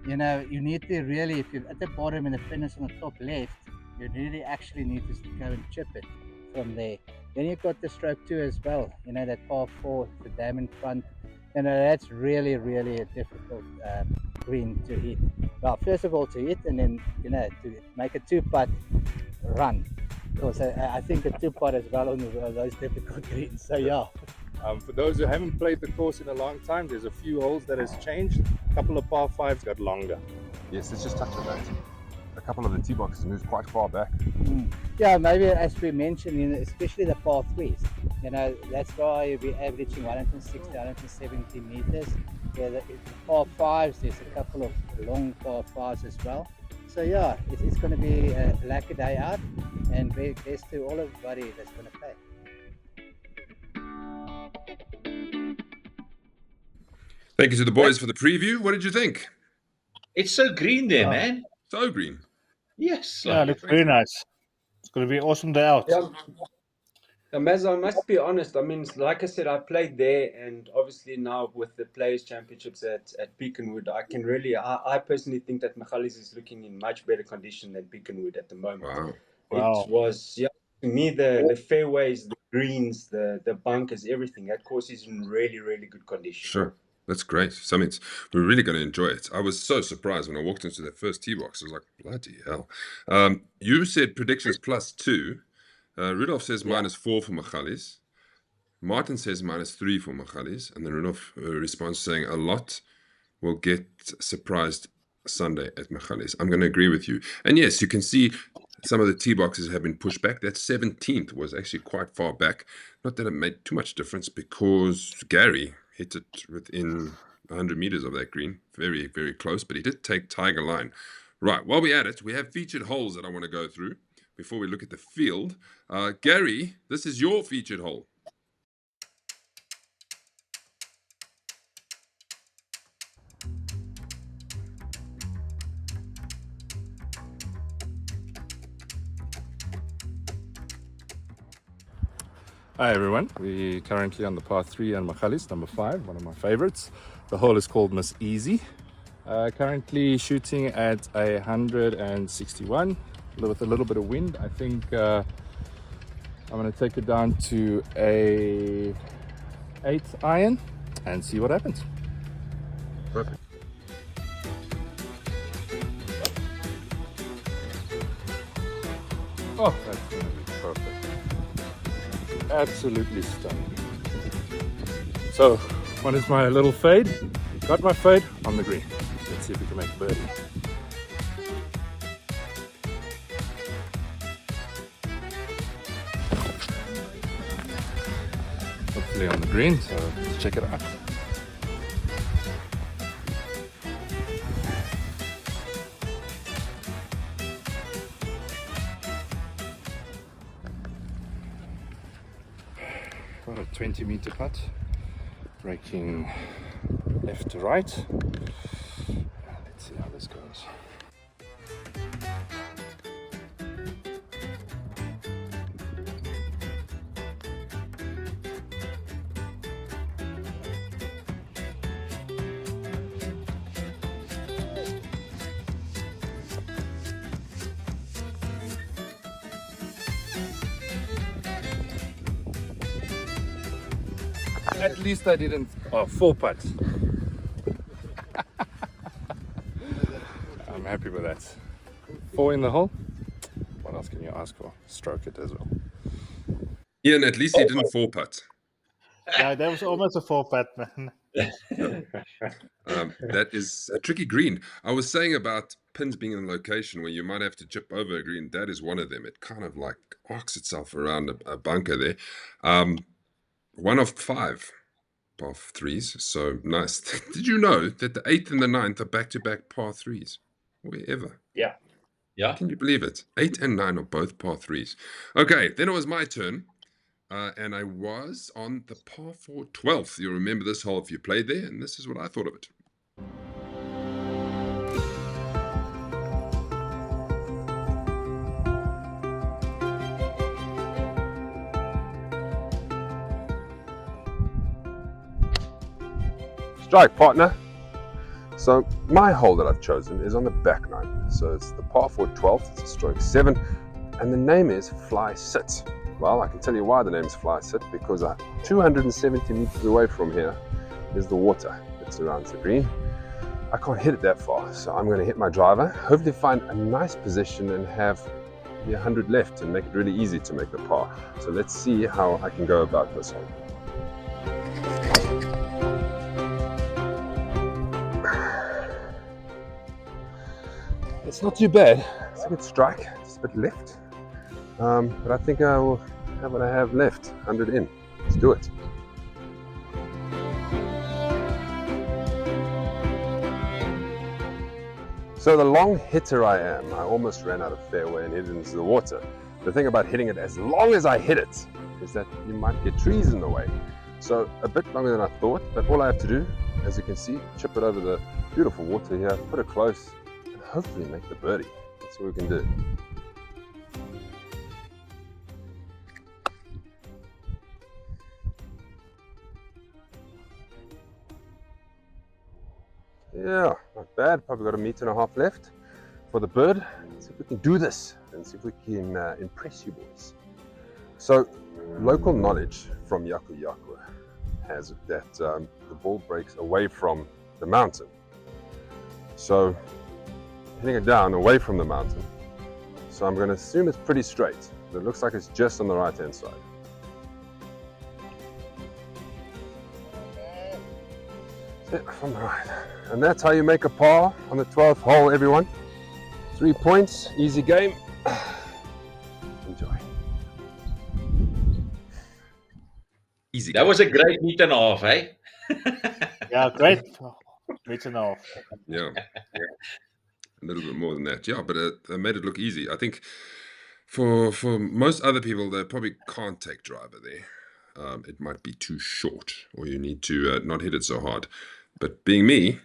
you need to really, if you're at the bottom and the pin is on the top left, you really actually need to go and chip it from there. Then you've got the stroke 2 as well, that par 4, the dam in front. That's really, really a difficult green to hit. Well, first of all to hit, and then, to make a 2-putt run. Because I think a 2-putt is well on those difficult greens, so yeah. For those who haven't played the course in a long time, there's a few holes that has changed. A couple of par 5s got longer. Yes, let's just touch on that. A couple of the tee boxes moved quite far back. Yeah, maybe as we mentioned, especially the par 3s, that's why we're averaging 160, 170 meters. Yeah, the par 5s, there's a couple of long par 5s as well. So yeah, it's going to be a lucky day out, and best to all everybody that's going to play. Thank you to the boys for the preview. What did you think? It's so green there, man. So green. Yes. Yeah, looks very nice. It's going to be an awesome day out. Yeah. Maz, I must be honest. I mean, like I said, I played there, and obviously now with the Players Championships at Pecanwood, I personally think that Magalies is looking in much better condition than Pecanwood at the moment. Wow. It was, to me, the fairways, the greens, the bunkers, everything. That course is in really, really good condition. Sure. That's great. So we're really going to enjoy it. I was so surprised when I walked into that first tee box. I was like, bloody hell. You said predictions +2. Rudolph says -4 for Magalies. Martin says -3 for Magalies. And then Rudolph responds saying a lot will get surprised Sunday at Magalies. I'm going to agree with you. And yes, you can see some of the tee boxes have been pushed back. That 17th was actually quite far back. Not that it made too much difference because Gary hit it within 100 meters of that green. Very, very close, but he did take Tiger Line. Right, while we're at it, we have featured holes that I want to go through before we look at the field. Gary, this is your featured hole. Hi everyone, we're currently on the par 3 on Magalies, number 5, one of my favorites. The hole is called Miss Easy. Currently shooting at 161 with a little bit of wind. I think I'm going to take it down to a 8 iron and see what happens. Perfect. Oh, that's going to be perfect. Absolutely stunning. So, what is my little fade? Got my fade on the green. Let's see if we can make birdie. Hopefully on the green, so let's check it out. Got a 20-meter putt, breaking left to right. Let's see how this goes. At least I didn't. Oh, 4 putts. I'm happy with that. 4 in the hole. What else can you ask for? Stroke it as well. Ian, at least he didn't 4-putt. Yeah, that was almost a 4-putt, man. That is a tricky green. I was saying about pins being in a location where you might have to chip over a green. That is one of them. It kind of like arcs itself around a bunker there. 1 of 5 par 3s, so nice. Did you know that the 8th and the 9th are back-to-back par 3s? Wherever. Yeah. Can you believe it? 8 and 9 are both par 3s. Okay, then it was my turn. and I was on the par 4 12th. You'll remember this hole if you played there, and this is what I thought of it. Strike, partner. So my hole that I've chosen is on the back nine. So it's the par 4 12th, it's a stroke 7, and the name is Fly Sit. Well, I can tell you why the name is Fly Sit, because 270 meters away from here is the water that surrounds the green. I can't hit it that far, so I'm going to hit my driver, hopefully find a nice position and have the 100 left and make it really easy to make the par. So let's see how I can go about this hole. It's not too bad. It's a good strike, just a bit left. But I think I will have what I have left, 100 in. Let's do it. So the long hitter I am, I almost ran out of fairway and hit it into the water. The thing about hitting it as long as I hit it is that you might get trees in the way. So a bit longer than I thought, but all I have to do, as you can see, chip it over the beautiful water here, put it close, and hopefully make the birdie. That's what we can do. Yeah, not bad. Probably got 1.5 meters left for the bird. Let's see if we can do this and see if we can impress you boys. So, local knowledge from Yaku Yaku has it that the ball breaks away from the mountain. So, hitting it down away from the mountain. So I'm going to assume it's pretty straight, but it looks like it's just on the right hand side. From the right. And that's how you make a par on the 12th hole, everyone. 3 points, easy game. Enjoy. Easy. That was a great meter and a half, eh? Yeah, great. Meter and a half. Yeah. A little bit more than that. Yeah, but it made it look easy. I think for most other people, they probably can't take driver there. It might be too short, or you need to not hit it so hard. But being me,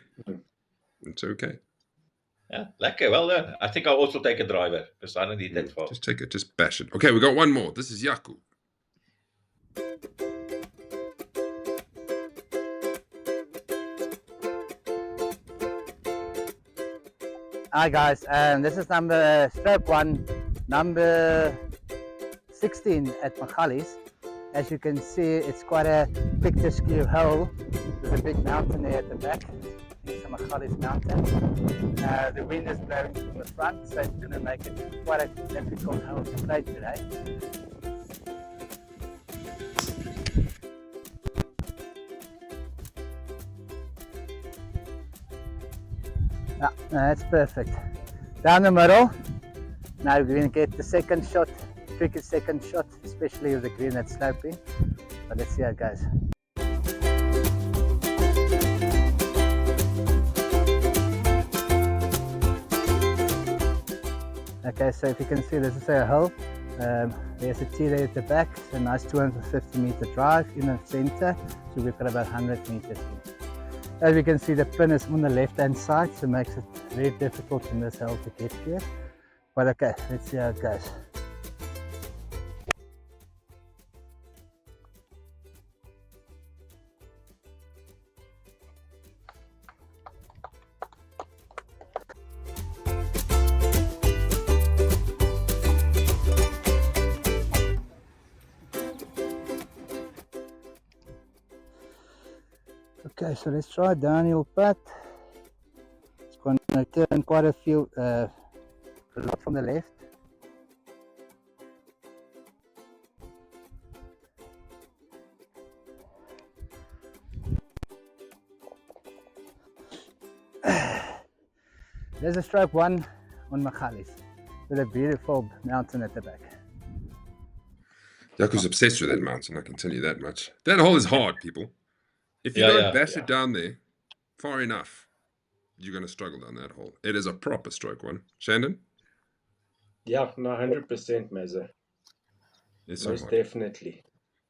it's okay. Yeah, lekker, well done. I think I'll also take a driver, because I don't need that far. Just take it, just bash it. Okay, we got one more. This is Yaku. Hi guys, this is stroke 1, number 16 at Magalies. As you can see, it's quite a picturesque hole. There's a big mountain there at the back. It's the Magalies mountain. The wind is blowing from the front, so it's going to make it quite a difficult hole to play today. Yeah, that's perfect. Down the middle. Now we're going to get the second shot, tricky second shot, especially with the green that's sloping. But let's see how it goes. Okay, so if you can see, this is a hole. There's a tee there at the back, so a nice 250 meter drive in the center. So we've got about 100 meters in. As you can see, the pin is on the left hand side, so it makes it very difficult in this hole to get here. But okay, let's see how it goes. Okay, so let's try downhill putt. It's going to turn quite a lot from the left. There's a stroke 1 on Magalies with a beautiful mountain at the back. Yaku's obsessed with that mountain, I can tell you that much. That hole is hard, people. If you don't bash it down there far enough, you're going to struggle down that hole. It is a proper stroke 1. Shandon? Yeah, no, 100%, Meza. It's so Most hard. definitely.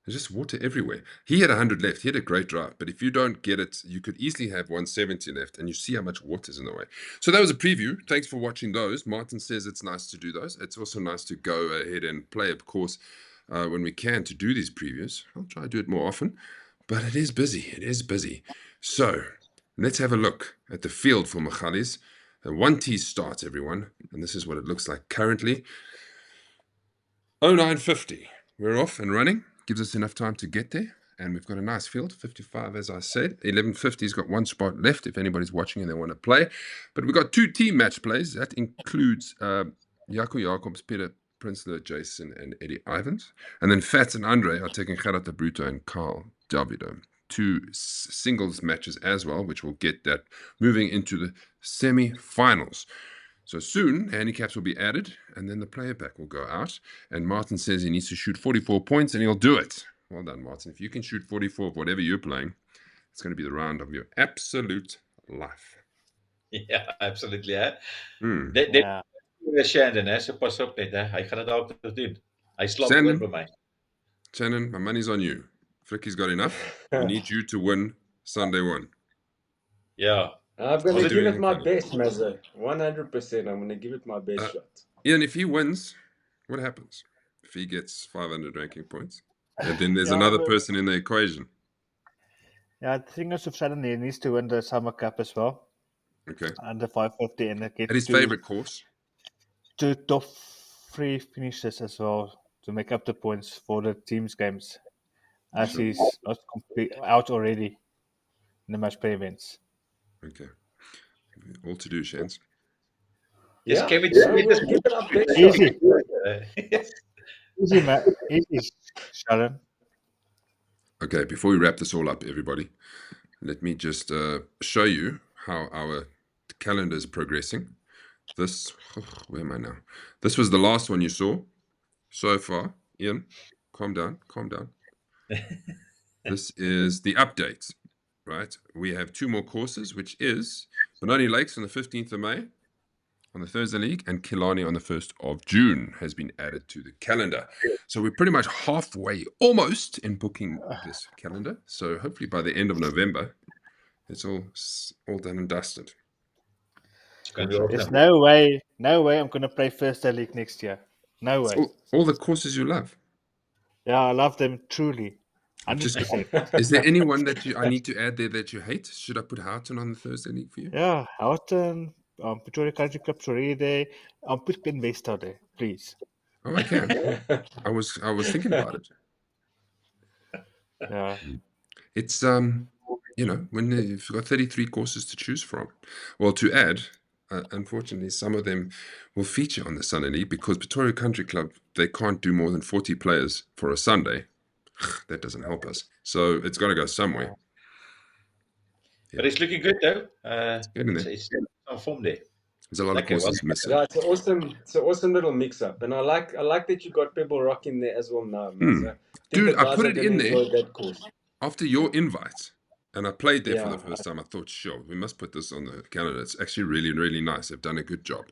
There's just water everywhere. He had 100 left. He had a great drive. But if you don't get it, you could easily have 170 left. And you see how much water's in the way. So that was a preview. Thanks for watching those. Martin says it's nice to do those. It's also nice to go ahead and play, of course, when we can to do these previews. I'll try to do it more often. But it is busy. It is busy. So let's have a look at the field for Magalies. A 1T start, everyone. And this is what it looks like currently. 0950. We're off and running. Gives us enough time to get there. And we've got a nice field. 55, as I said. 1150's got one spot left if anybody's watching and they want to play. But we've got 2 team match plays. That includes Jaco Jacobs, Peter Prinsloo, Jason, and Eddie Ivans. And then Fats and Andre are taking Gerard de Bruyne and Carl Davido. 2 singles matches as well, which will get that moving into the semi-finals. So soon, handicaps will be added, and then the player pack will go out. And Martin says he needs to shoot 44 points, and he'll do it. Well done, Martin. If you can shoot 44 of whatever you're playing, it's going to be the round of your absolute life. Ja, absolutely. Hè? Ja. Shandon, hè? So pas op net. Hè? Hy gaan dit dalk doen. Hy slaap Shandon? oor by my. Shannon, my money's on you. Frikkie's got enough. We need you to win Sunday 1. Ja. I'm going I'll to do give it anything my for you. best, Mazza. 100%. I'm going to give it my best shot. Ian, if he wins, what happens? If he gets 500 ranking points? And then there's Yeah, another but- person in the equation. Yeah, the thing is, if Shannon he needs to win the Summer Cup as well, Okay. under 550, and get At his 2 favorite course. 2 top 3 finishes as well to make up the points for the team's games, as Sure. he's not out already in the match play events. Okay. All to do, Shans. Yes, Yeah, Kevin yeah, Smith we'll is give it our best Easy. Yes. Easy, man. Easy, Shannon. Okay, before we wrap this all up, everybody, let me just show you how our calendar is progressing. This, where am I now? This was the last one you saw so far. Ian, calm down, calm down. This is the update, right? We have 2 more courses, which is Benoni Lakes on the 15th of May on the Thursday League, and Killarney on the 1st of June has been added to the calendar. So we're pretty much halfway, almost, in booking this calendar. So hopefully by the end of November, it's all done and dusted. It's going to be There's awesome. no way I'm going to play First Day League next year. No way. All the courses you love. Yeah, I love them truly. Just, 100%. is there anyone that I need to add there that you hate? Should I put Houghton on the Thursday League for you? Yeah, Houghton, Pretoria Country Club's already there. Put Ben Wester there, please. Oh, I can. I was thinking about it. Yeah. It's when you've got 33 courses to choose from. Well, to add, unfortunately, some of them will feature on the Sunday League because Pretoria Country Club, they can't do more than 40 players for a Sunday. That doesn't help us. So it's got to go somewhere. But it's looking good though. Getting there. It's on form there. There's a lot of Okay, courses well, missing. Yeah, it's an awesome little mix-up. And I like that you got Pebble Rock in there as well now, Mazza. I think Dude, the I guys put are it gonna in there. enjoy that course. After your invite, and I played there for the Yeah, first time, I thought, sure, we must put this on the calendar. It's actually really, really nice. They've done a good job.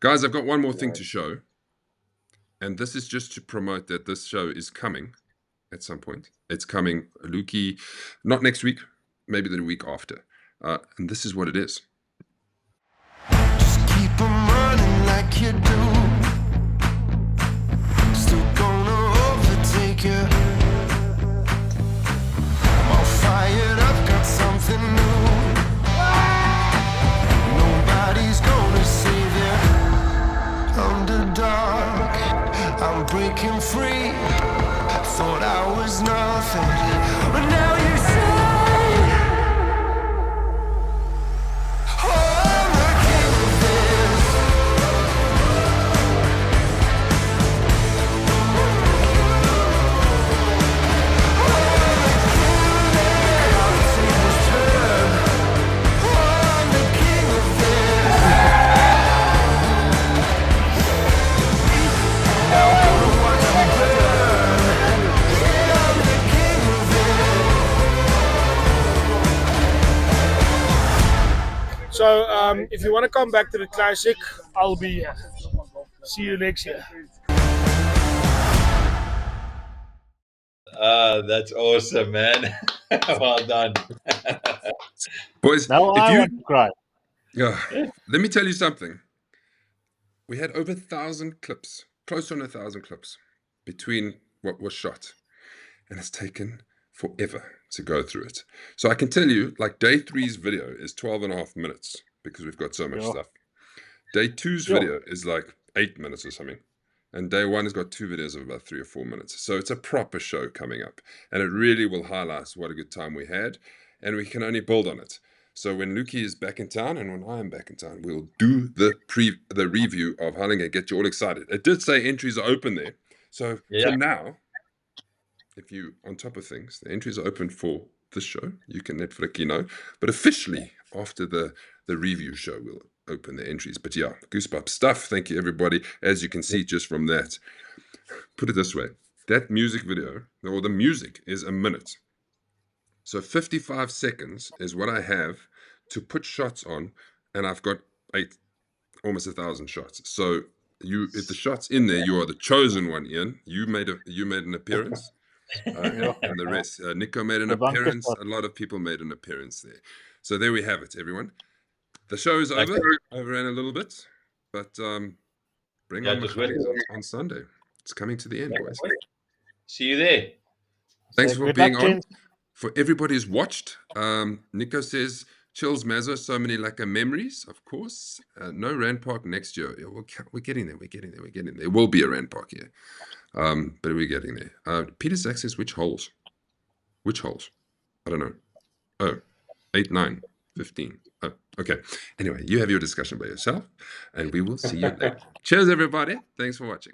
Guys, I've got one more thing to show. And this is just to promote that this show is coming at some point. It's coming, Lukey, not next week, maybe the week after. And this is what it is. Keep 'em running like you do. Still gonna overtake you. All fired up, got something new. Nobody's gonna save you. Underdog, I'm breaking free. Thought I was nothing, but now you say So if you want to come back to the Classic, I'll be here. See you next year. That's awesome, man. Well done. Boys, Now if I you, want to cry. let me tell you something. We had over 1,000 clips, close on 1,000 clips between what was shot. And it's taken forever to go through it. So I can tell you, like day 3's video is 12.5 minutes because we've got so much Sure. stuff. Day 2's Sure. video is like 8 minutes or something. And day 1 has got 2 videos of about 3 or 4 minutes. So it's a proper show coming up. And it really will highlight what a good time we had. And we can only build on it. So when Lukey is back in town and when I am back in town, we'll do the review of Howling and get you all excited. It did say entries are open there. So Yeah. for now, if you on top of things, the entries are open for this show. You can let Frikkie know. But officially, after the review show, we'll open the entries. But yeah, goosebump stuff. Thank you, everybody. As you can see just from that, put it this way. That music video, or the music, is a minute. So 55 seconds is what I have to put shots on, and I've got almost 1,000 shots. So if the shot's in there, you are the chosen one, Ian. You made an appearance, and the rest. Nico made an appearance. A lot of people made an appearance there. So there we have it, everyone. The show is over. Overran a little bit, but bring on Magalies on Sunday. It's coming to the end, boys. See you there. Thanks for being on. For everybody who's watched, Nico says, Chills Mazza, so many memories, of course. No Rand Park next year. Yeah, we're getting there. There will be a Rand Park here. But we're getting there. Peter Zach says, which holes? Which holes? I don't know. Oh, 8, 9, 15. Oh, okay. Anyway, you have your discussion by yourself, and we will see you later. Cheers, everybody. Thanks for watching.